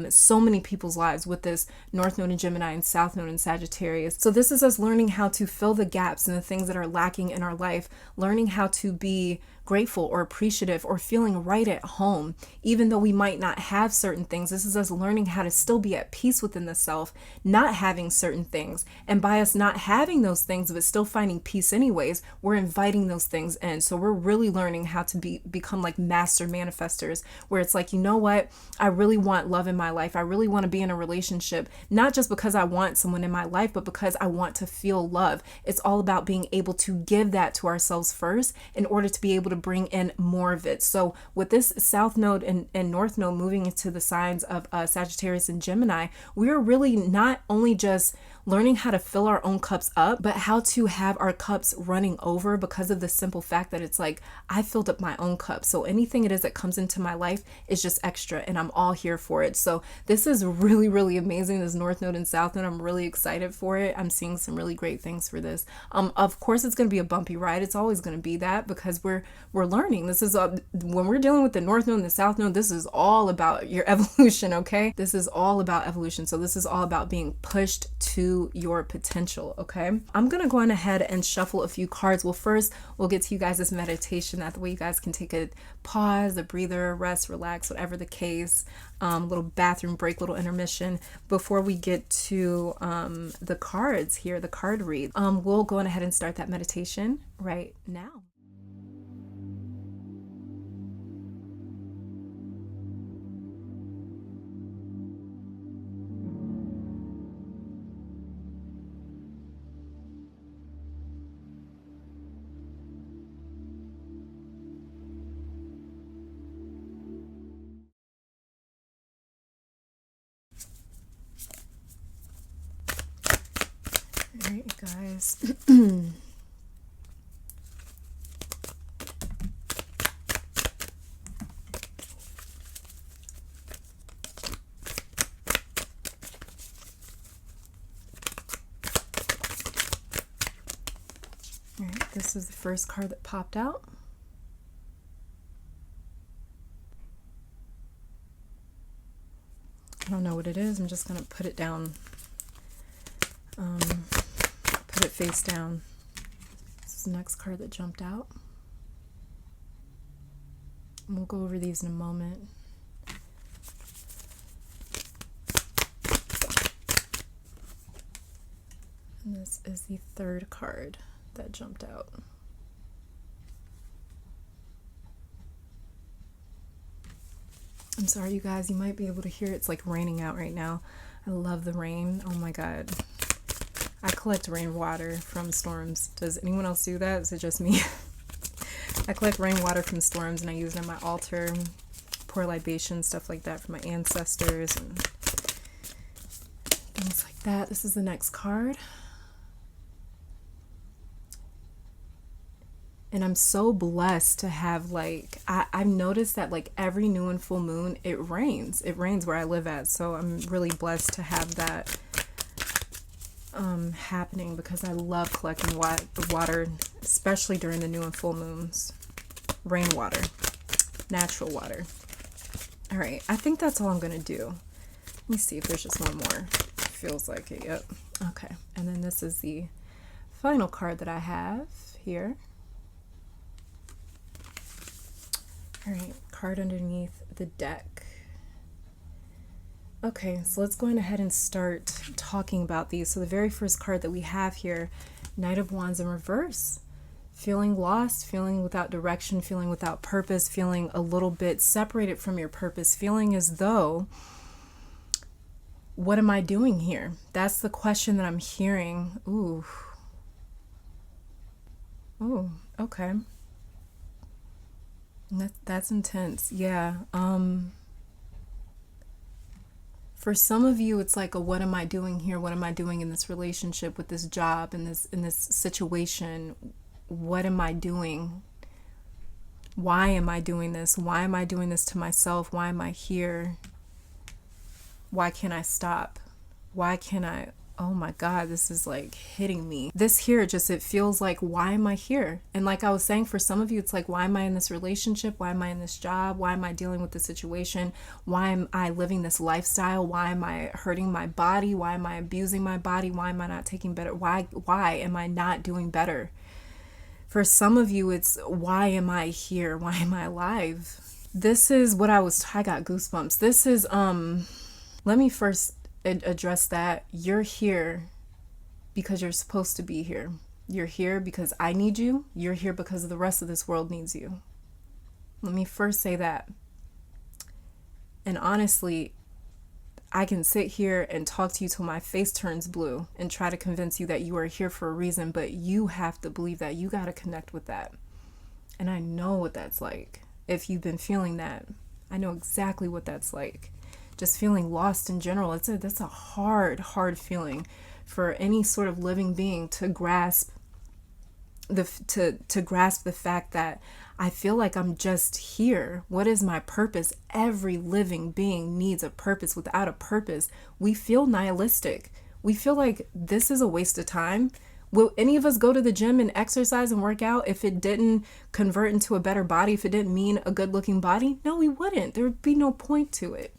so many people's lives with this North Node in Gemini and South Node in Sagittarius. So this is us learning how to fill the gaps and the things that are lacking in our life, learning how to be grateful or appreciative or feeling right at home, even though we might not have certain things. This is us learning how to still be at peace within the self, not having certain things. And by us not having those things, but still finding peace anyways, we're inviting those things in. So we're really learning how to become like master manifestors, where it's like, you know what? I really want love in my life. I really want to be in a relationship, not just because I want someone in my life, but because I want to feel love. It's all about being able to give that to ourselves first in order to be able to bring in more of it. So with this South Node and North Node moving into the signs of Sagittarius and Gemini, we are really not only just learning how to fill our own cups up, but how to have our cups running over, because of the simple fact that it's like, I filled up my own cup. So anything it is that comes into my life is just extra, and I'm all here for it. So this is really, really amazing. This North Node and South Node, I'm really excited for it. I'm seeing some really great things for this. Of course, it's going to be a bumpy ride. It's always going to be that, because we're learning. This is when we're dealing with the North Node and the South Node, this is all about your evolution, okay? This is all about evolution. So this is all about being pushed to to your potential, okay? I'm gonna go on ahead and shuffle a few cards. Well, first, we'll get to you guys this meditation. That way you guys can take a pause, a breather, rest, relax, whatever the case, little bathroom break, little intermission before we get to the cards here, the card read. We'll go on ahead and start that meditation right now. All right, guys. All right, this is the first card that popped out. I don't know what it is. I'm just going to put it down. Put it face down. This is the next card that jumped out. And we'll go over these in a moment. And this is the third card that jumped out. I'm sorry, you guys, you might be able to hear it's like raining out right now. I love the rain. Oh my God. I collect rainwater from storms. Does anyone else do that? Is it just me? I collect rainwater from storms and I use it on my altar, pour libations, stuff like that for my ancestors and things like that. This is the next card. And I'm so blessed to have, like, I've noticed that like every new and full moon, it rains. It rains where I live at. So I'm really blessed to have that happening because I love collecting water, especially during the new and full moons. Rainwater, natural water. All right, I think that's all I'm going to do. Let me see if there's just one more. Feels like it, yep. Okay, and then this is the final card that I have here. All right, card underneath the deck. Okay, so let's go ahead and start talking about these. So the very first card that we have here, Knight of Wands in reverse. Feeling lost, feeling without direction, feeling without purpose, feeling a little bit separated from your purpose, feeling as though, what am I doing here? That's the question that I'm hearing. Ooh. Ooh, okay. That's intense. Yeah. For some of you, it's like a what am I doing here? What am I doing in this relationship, with this job, in this situation? What am I doing? Why am I doing this? Why am I doing this to myself? Why am I here? Why can't I stop? Why can't I? Oh my God, this is like hitting me. This here just, it feels like, why am I here? And like I was saying, for some of you, it's like, why am I in this relationship? Why am I in this job? Why am I dealing with this situation? Why am I living this lifestyle? Why am I hurting my body? Why am I abusing my body? Why am I not taking better? Why am I not doing better? For some of you, it's why am I here? Why am I alive? This is what I got goosebumps. This is, let me first address that. You're here because you're supposed to be here. You're here because I need you. You're here because the rest of this world needs you. Let me first say that. And honestly, I can sit here and talk to you till my face turns blue and try to convince you that you are here for a reason, but you have to believe that. You got to connect with that. And I know what that's like. If you've been feeling that, I know exactly what that's like. Just feeling lost in general. That's a hard feeling for any sort of living being to grasp to grasp the fact that I feel like I'm just here. What is my purpose? Every living being needs a purpose. Without a purpose, we feel nihilistic. We feel like this is a waste of time. Will any of us go to the gym and exercise and work out if it didn't convert into a better body, if it didn't mean a good looking body? No, we wouldn't. There would be no point to it.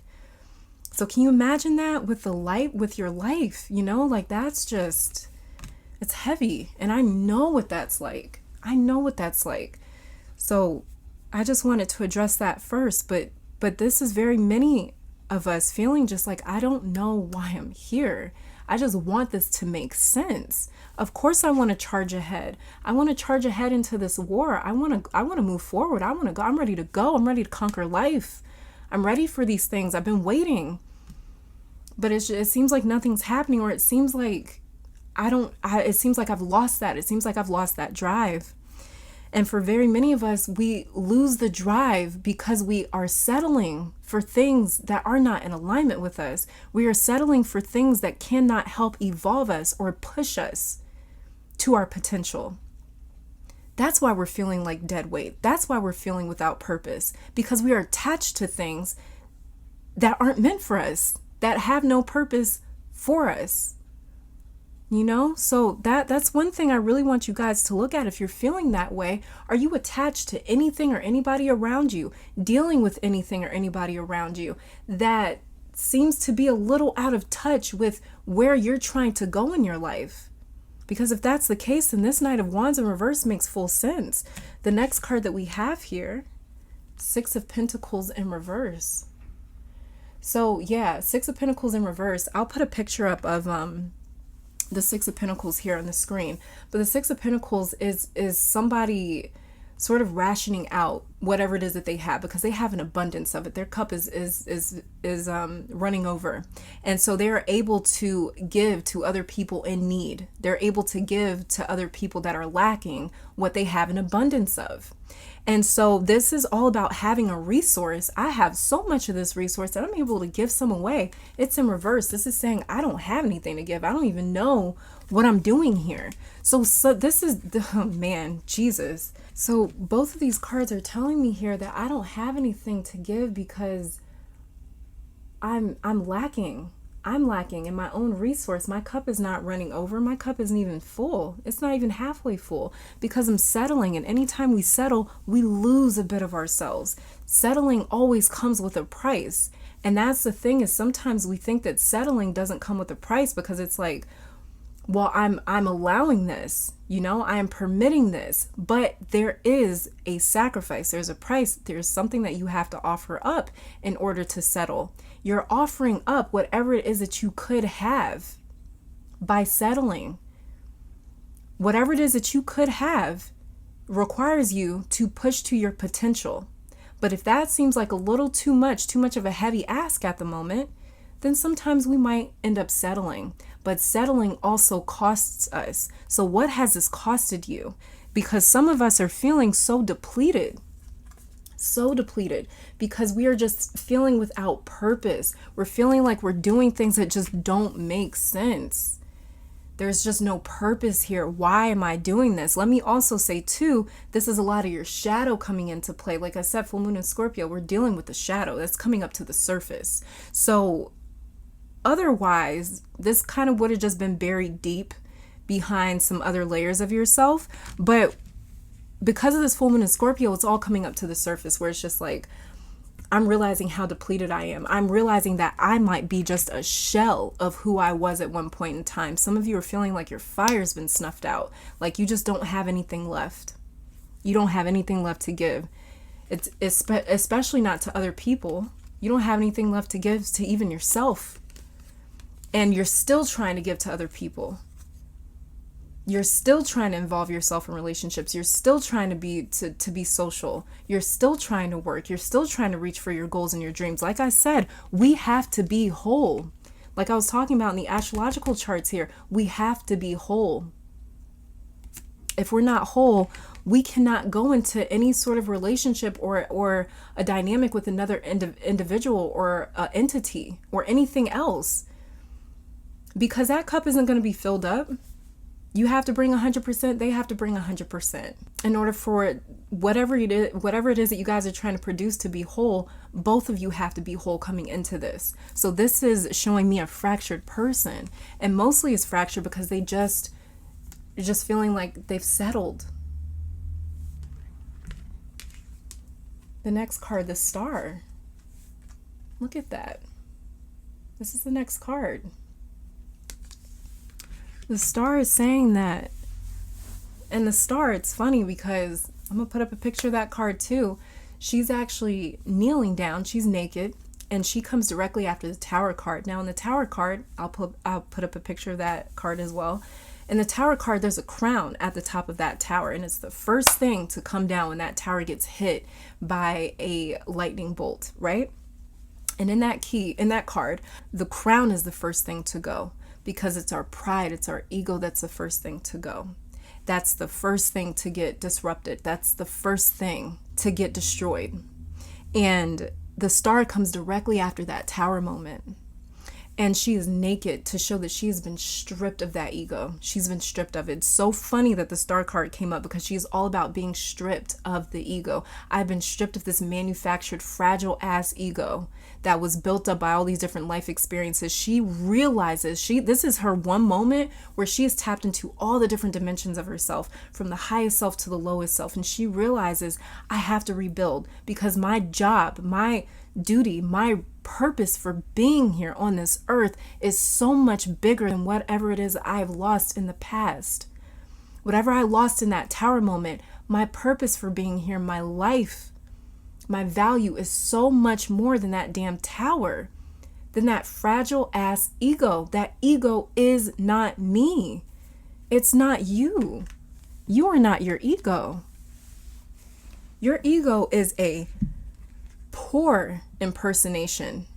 So can you imagine that with the light, with your life, you know, like that's just, it's heavy. And I know what that's like. I know what that's like. So I just wanted to address that first, but this is very many of us feeling just like, I don't know why I'm here. I just want this to make sense. Of course I want to charge ahead. I want to charge ahead into this war. I want to move forward. I want to go. I'm ready to go. I'm ready to conquer life. I'm ready for these things. I've been waiting. But it seems like nothing's happening, or it seems like it seems like I've lost that. It seems like I've lost that drive. And for very many of us, we lose the drive because we are settling for things that are not in alignment with us. We are settling for things that cannot help evolve us or push us to our potential. That's why we're feeling like dead weight. That's why we're feeling without purpose, because we are attached to things that aren't meant for us, that have no purpose for us. You know, so that's one thing I really want you guys to look at. If you're feeling that way, are you attached to anything or anybody around you, dealing with anything or anybody around you that seems to be a little out of touch with where you're trying to go in your life? Because if that's the case, then this Knight of Wands in reverse makes full sense. The next card that we have here, Six of Pentacles in reverse. So yeah, Six of Pentacles in reverse. I'll put a picture up of the Six of Pentacles here on the screen. But the Six of Pentacles is somebody sort of rationing out whatever it is that they have, because they have an abundance of it. Their cup is running over. And so they are able to give to other people in need. They're able to give to other people that are lacking what they have an abundance of. And so this is all about having a resource. I have so much of this resource that I'm able to give some away. It's in reverse. This is saying I don't have anything to give. I don't even know what I'm doing here. So this is, oh man, Jesus. So both of these cards are telling me here that I don't have anything to give because I'm lacking. I'm lacking in my own resource. My cup is not running over. My cup isn't even full. It's not even halfway full because I'm settling. And anytime we settle, we lose a bit of ourselves. Settling always comes with a price. And that's the thing, is sometimes we think that settling doesn't come with a price because it's like, well, I'm allowing this, you know, I am permitting this, but there is a sacrifice. There's a price. There's something that you have to offer up in order to settle. You're offering up whatever it is that you could have by settling. Whatever it is that you could have requires you to push to your potential. But if that seems like a little too much of a heavy ask at the moment, then sometimes we might end up settling. But settling also costs us. So what has this costed you? Because some of us are feeling so depleted because we are just feeling without purpose. We're feeling like we're doing things that just don't make sense. There's just no purpose here. Why am I doing this? Let me also say too, this is a lot of your shadow coming into play. Like I said, full moon in Scorpio, we're dealing with the shadow that's coming up to the surface. So otherwise, this kind of would have just been buried deep behind some other layers of yourself. But because of this full moon in Scorpio, it's all coming up to the surface, where it's just like, I'm realizing how depleted I am. I'm realizing that I might be just a shell of who I was at one point in time. Some of you are feeling like your fire's been snuffed out. Like you just don't have anything left. You don't have anything left to give. It's especially not to other people. You don't have anything left to give to even yourself. And you're still trying to give to other people. You're still trying to involve yourself in relationships. You're still trying to be social. You're still trying to work. You're still trying to reach for your goals and your dreams. Like I said, we have to be whole. Like I was talking about in the astrological charts here, we have to be whole. If we're not whole, we cannot go into any sort of relationship or a dynamic with another individual or entity or anything else. Because that cup isn't going to be filled up. You have to bring 100%. They have to bring 100%. In order for whatever it is that you guys are trying to produce to be whole, both of you have to be whole coming into this. So this is showing me a fractured person. And mostly it's fractured because they're just feeling like they've settled. The next card, the Star. Look at that. This is the next card. The Star is saying that. And the Star, it's funny because I'm going to put up a picture of that card too. She's actually kneeling down. She's naked. And she comes directly after the Tower card. Now in the Tower card, I'll put up a picture of that card as well. In the Tower card, there's a crown at the top of that tower. And it's the first thing to come down when that tower gets hit by a lightning bolt, right? And in that card, the crown is the first thing to go because it's our pride, it's our ego that's the first thing to go. That's the first thing to get disrupted. That's the first thing to get destroyed. And the Star comes directly after that Tower moment. And she is naked to show that she has been stripped of that ego. She's been stripped of it. It's so funny that the Star card came up because she's all about being stripped of the ego. I've been stripped of this manufactured, fragile ass ego that was built up by all these different life experiences. She realizes this is her one moment where she has tapped into all the different dimensions of herself, from the highest self to the lowest self. And she realizes, I have to rebuild because my job, my duty, my purpose for being here on this earth is so much bigger than whatever it is I've lost in the past. Whatever I lost in that Tower moment, my purpose for being here, my life, my value is so much more than that damn tower, than that fragile ass ego. That ego is not me. It's not you. You are not your ego. Your ego is a poor impersonation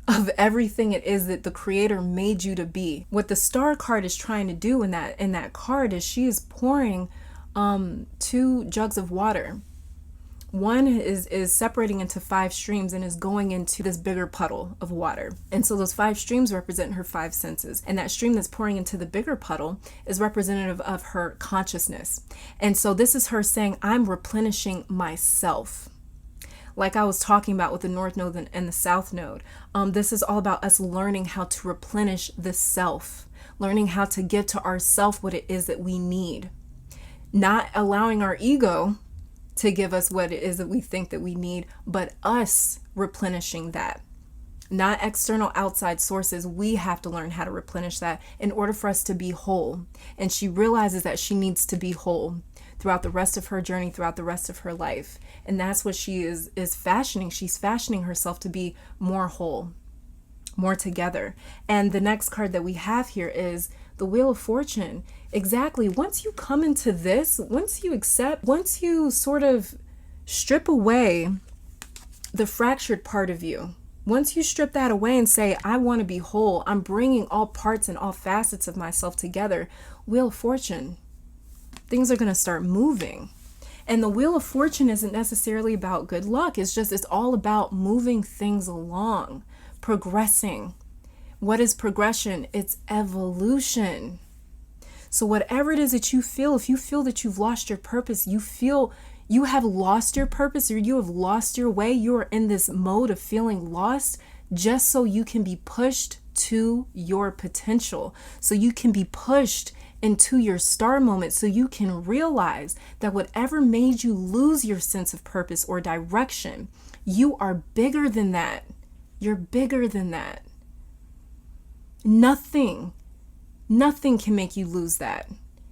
of everything it is that the Creator made you to be. What the Star card is trying to do in that card is she is pouring 2 jugs of water. One is separating into 5 streams and is going into this bigger puddle of water. And so those 5 streams represent her 5 senses. And that stream that's pouring into the bigger puddle is representative of her consciousness. And so this is her saying, I'm replenishing myself. Like I was talking about with the North Node and the South Node, this is all about us learning how to replenish the self, learning how to give to ourself what it is that we need, not allowing our ego to give us what it is that we think that we need, but us replenishing that. Not external outside sources. We have to learn how to replenish that in order for us to be whole. And she realizes that she needs to be whole throughout the rest of her journey, throughout the rest of her life. And that's what she is fashioning. She's fashioning herself to be more whole, more together. And the next card that we have here is the Wheel of Fortune. Exactly. Once you come into this, once you sort of strip away the fractured part of you, once you strip that away and say, I want to be whole, I'm bringing all parts and all facets of myself together, Wheel of Fortune, things are going to start moving. And the Wheel of Fortune isn't necessarily about good luck. It's all about moving things along, progressing. What is progression? It's evolution. So whatever it is that you feel, if you feel that you've lost your purpose, you feel you have lost your purpose or you have lost your way, you are in this mode of feeling lost just so you can be pushed to your potential, so you can be pushed into your star moment, so you can realize that whatever made you lose your sense of purpose or direction, you are bigger than that. You're bigger than that. Nothing can make you lose that.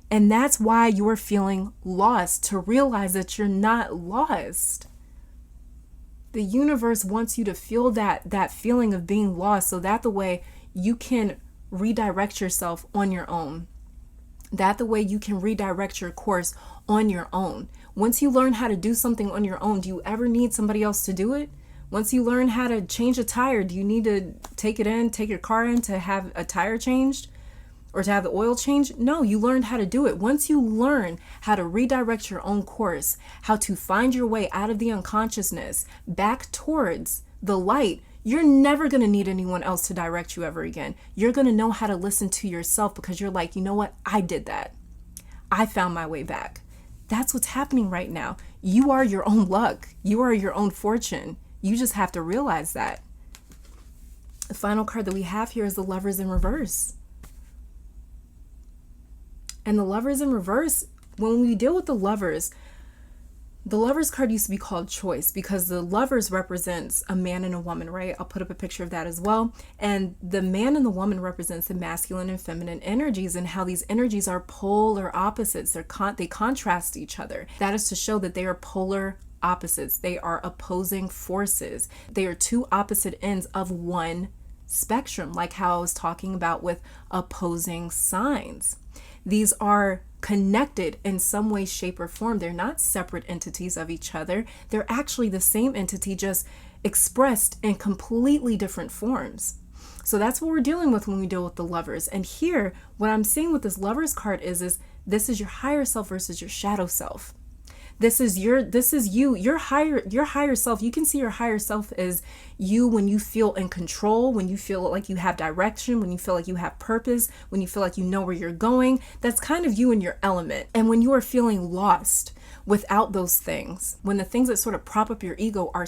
And that's why you're feeling lost, to realize that you're not lost. The universe wants you to feel that feeling of being lost so that the way you can redirect yourself on your own. That the way you can redirect your course on your own. Once you learn how to do something on your own, do you ever need somebody else to do it? Once you learn how to change a tire, do you need to take your car in to have a tire changed or to have the oil changed? No, you learned how to do it. Once you learn how to redirect your own course, how to find your way out of the unconsciousness back towards the light, you're never going to need anyone else to direct you ever again. You're going to know how to listen to yourself because you're like, you know what? I did that. I found my way back. That's what's happening right now. You are your own luck. You are your own fortune. You just have to realize that. The final card that we have here is the Lovers in reverse. And the Lovers in reverse, when we deal with the Lovers, The Lovers card used to be called choice because the Lovers represents a man and a woman, right? I'll put up a picture of that as well. And the man and the woman represents the masculine and feminine energies, and how these energies are polar opposites. They contrast each other. That is to show that they are polar opposites. They are opposing forces. They are two opposite ends of one spectrum, like how I was talking about with opposing signs. These are connected in some way, shape, or form. They're not separate entities of each other. They're actually the same entity, just expressed in completely different forms. So that's what we're dealing with when we deal with the Lovers. And here, what I'm seeing with this Lovers card is this is your higher self versus your shadow self. This is you, your higher self. You can see your higher self as you when you feel in control, when you feel like you have direction, when you feel like you have purpose, when you feel like you know where you're going. That's kind of you in your element. And when you are feeling lost without those things, when the things that sort of prop up your ego are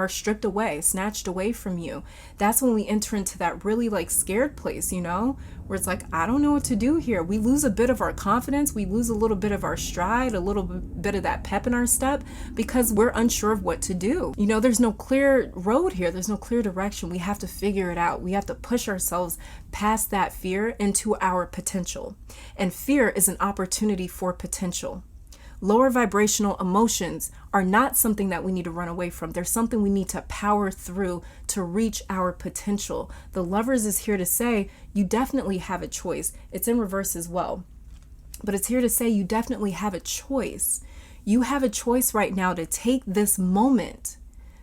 stripped away, snatched away from you, that's when we enter into that really like scared place, where it's like, I don't know what to do here. We lose a bit of our confidence. We lose a little bit of our stride, a little bit of that pep in our step, because we're unsure of what to do. There's no clear road here. There's no clear direction. We have to figure it out. We have to push ourselves past that fear into our potential. And fear is an opportunity for potential. Lower vibrational emotions are not something that we need to run away from. They're something we need to power through to reach our potential. The Lovers is here to say you definitely have a choice. It's in reverse as well. But it's here to say you definitely have a choice. You have a choice right now to take this moment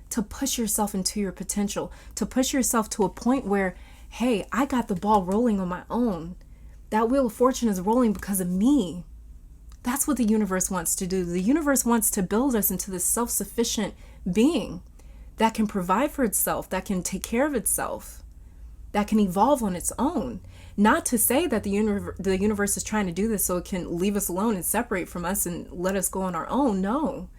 to push yourself into your potential, to push yourself to a point where, hey, I got the ball rolling on my own. That wheel of fortune is rolling because of me. That's what the universe wants to do. The universe wants to build us into this self-sufficient being that can provide for itself, that can take care of itself, that can evolve on its own. Not to say that the universe is trying to do this so it can leave us alone and separate from us and let us go on our own. No.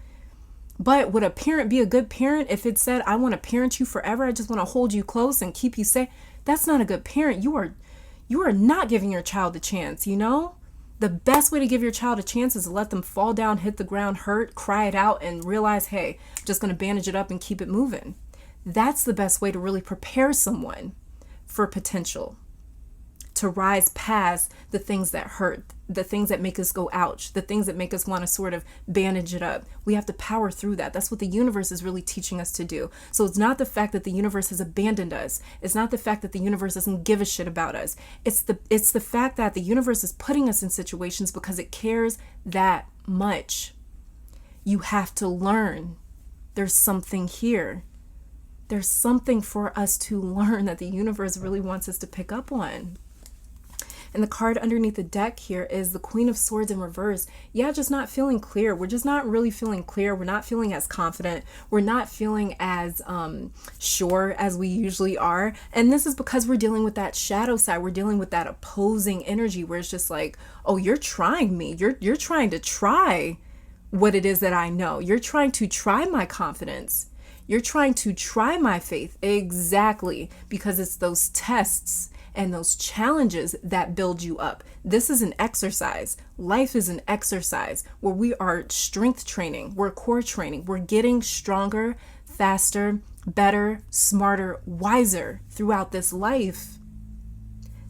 But would a parent be a good parent if it said, I want to parent you forever, I just want to hold you close and keep you safe? That's not a good parent. You are not giving your child a chance, The best way to give your child a chance is to let them fall down, hit the ground, hurt, cry it out, and realize, hey, I'm just going to bandage it up and keep it moving. That's the best way to really prepare someone for potential, to rise past the things that hurt, the things that make us go ouch, the things that make us want to sort of bandage it up. We have to power through that. That's what the universe is really teaching us to do. So it's not the fact that the universe has abandoned us. It's not the fact that the universe doesn't give a shit about us. It's the fact that the universe is putting us in situations because it cares that much. You have to learn. There's something here. There's something for us to learn that the universe really wants us to pick up on. And the card underneath the deck here is the Queen of Swords in reverse. Yeah, just not feeling clear. We're just not really feeling clear. We're not feeling as confident. We're not feeling as sure as we usually are. And this is because we're dealing with that shadow side. We're dealing with that opposing energy where it's just like, oh, you're trying me. You're trying to try what it is that I know. You're trying to try my confidence. You're trying to try my faith. Exactly. Because it's those tests and those challenges that build you up. This is an exercise. Life is an exercise where we are strength training, we're core training, we're getting stronger, faster, better, smarter, wiser throughout this life.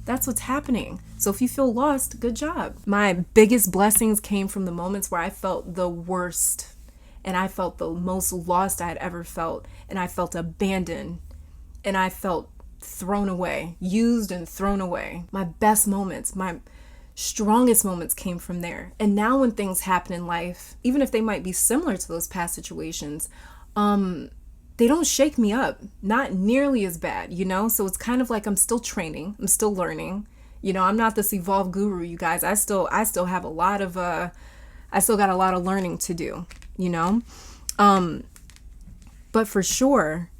That's what's happening. So if you feel lost, good job. My biggest blessings came from the moments where I felt the worst and I felt the most lost I had ever felt, and I felt abandoned, and I felt thrown away, used and thrown away. My best moments, my strongest moments came from there. And now when things happen in life, even if they might be similar to those past situations, they don't shake me up, not nearly as bad, So it's kind of like I'm still training, I'm still learning. I'm not this evolved guru, you guys. I still have a lot of I still got a lot of learning to do, But for sure,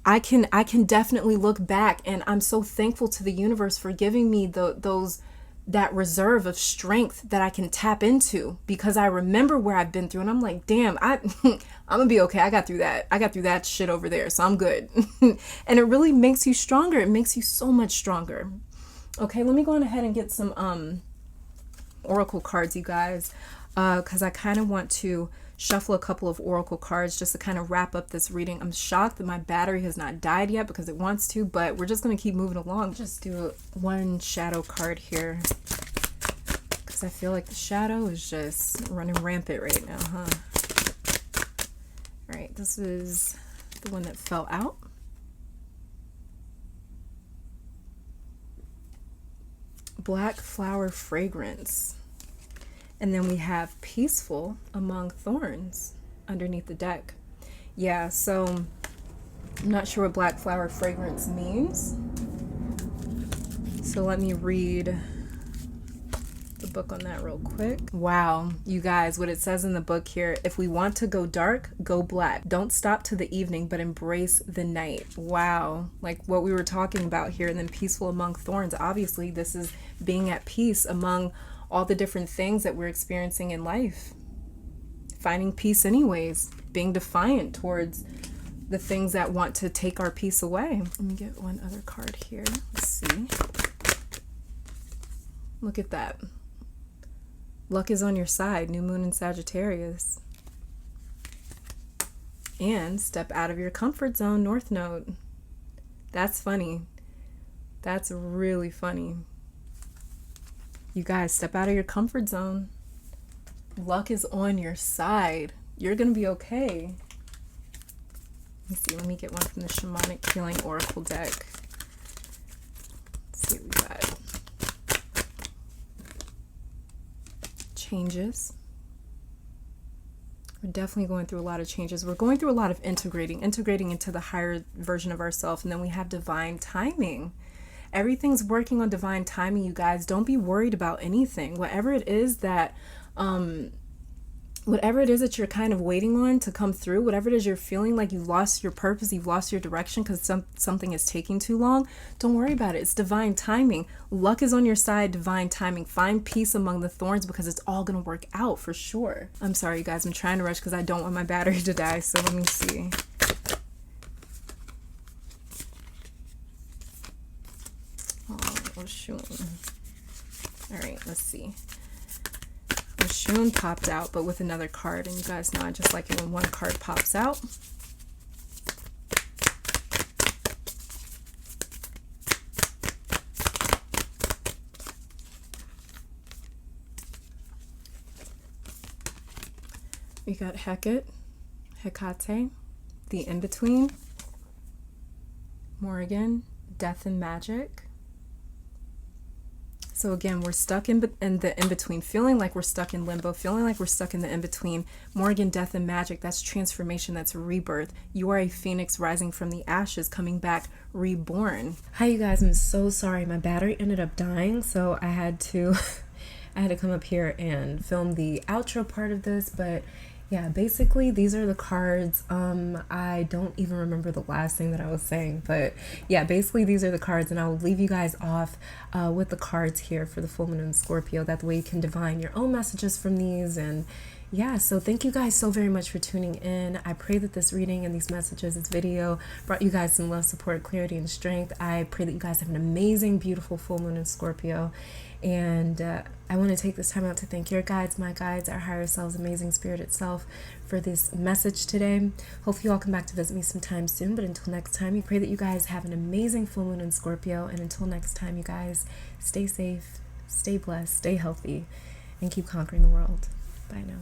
I can definitely look back, and I'm so thankful to the universe for giving me that reserve of strength that I can tap into, because I remember where I've been through, and I'm like, damn, I'm gonna be okay. I got through that shit over there, so I'm good. And it really makes you stronger. It makes you so much stronger. Okay, let me go on ahead and get some oracle cards, you guys. because I kind of want to shuffle a couple of oracle cards just to kind of wrap up this reading. I'm shocked that my battery has not died yet because it wants to, but we're just going to keep moving along. Just do one shadow card here because I feel like the shadow is just running rampant right now, huh? All right, this is the one that fell out. Black flower fragrance. And then we have peaceful among thorns underneath the deck. Yeah, so I'm not sure what black flower fragrance means. So let me read the book on that real quick. Wow, you guys, what it says in the book here: if we want to go dark, go black. Don't stop to the evening, but embrace the night. Wow, like what we were talking about here. And then peaceful among thorns. Obviously, this is being at peace among all the different things that we're experiencing in life. Finding peace anyways. Being defiant towards the things that want to take our peace away. Let me get one other card here. Let's see. Look at that. Luck is on your side. New moon in Sagittarius. And step out of your comfort zone, North Node. That's funny. That's really funny. You guys, step out of your comfort zone. Luck is on your side. You're going to be okay. Let me see. Let me get one from the Shamanic Healing Oracle deck. Let's see what we got. Changes. We're definitely going through a lot of changes. We're going through a lot of integrating into the higher version of ourselves. And then we have divine timing. Everything's working on divine timing, you guys. Don't be worried about anything. Whatever it is that you're kind of waiting on to come through, whatever it is you're feeling like you've lost your purpose, you've lost your direction because something is taking too long, don't worry about it. It's divine timing. Luck is on your side, divine timing. Find peace among the thorns because it's all going to work out for sure. I'm sorry, you guys. I'm trying to rush because I don't want my battery to die. So let me see. Oshun. All right, let's see. Oshun popped out, but with another card. And you guys know I just like it when one card pops out. We got Hecate, Hecate, the in-between, Morrigan, death and magic. So again, we're stuck in the in-between, feeling like we're stuck in limbo, feeling like we're stuck in the in-between. Morrigan, death and magic, that's transformation, that's rebirth. You are a phoenix rising from the ashes, coming back reborn. Hi, you guys. I'm so sorry. My battery ended up dying, so I had to come up here and film the outro part of this, but yeah, basically these are the cards. I don't even remember the last thing that I was saying, but yeah, basically these are the cards, and I'll leave you guys off with the cards here for the full moon in Scorpio. That way you can divine your own messages from these. And yeah, so thank you guys so very much for tuning in. I pray that this reading and these messages, this video, brought you guys some love, support, clarity, and strength. I pray that you guys have an amazing, beautiful full moon in Scorpio. And I want to take this time out to thank your guides, my guides, our higher selves, amazing spirit itself, for this message today. Hope you all come back to visit me sometime soon. But until next time, we pray that you guys have an amazing full moon in Scorpio. And until next time, you guys, stay safe, stay blessed, stay healthy, and keep conquering the world. Bye now.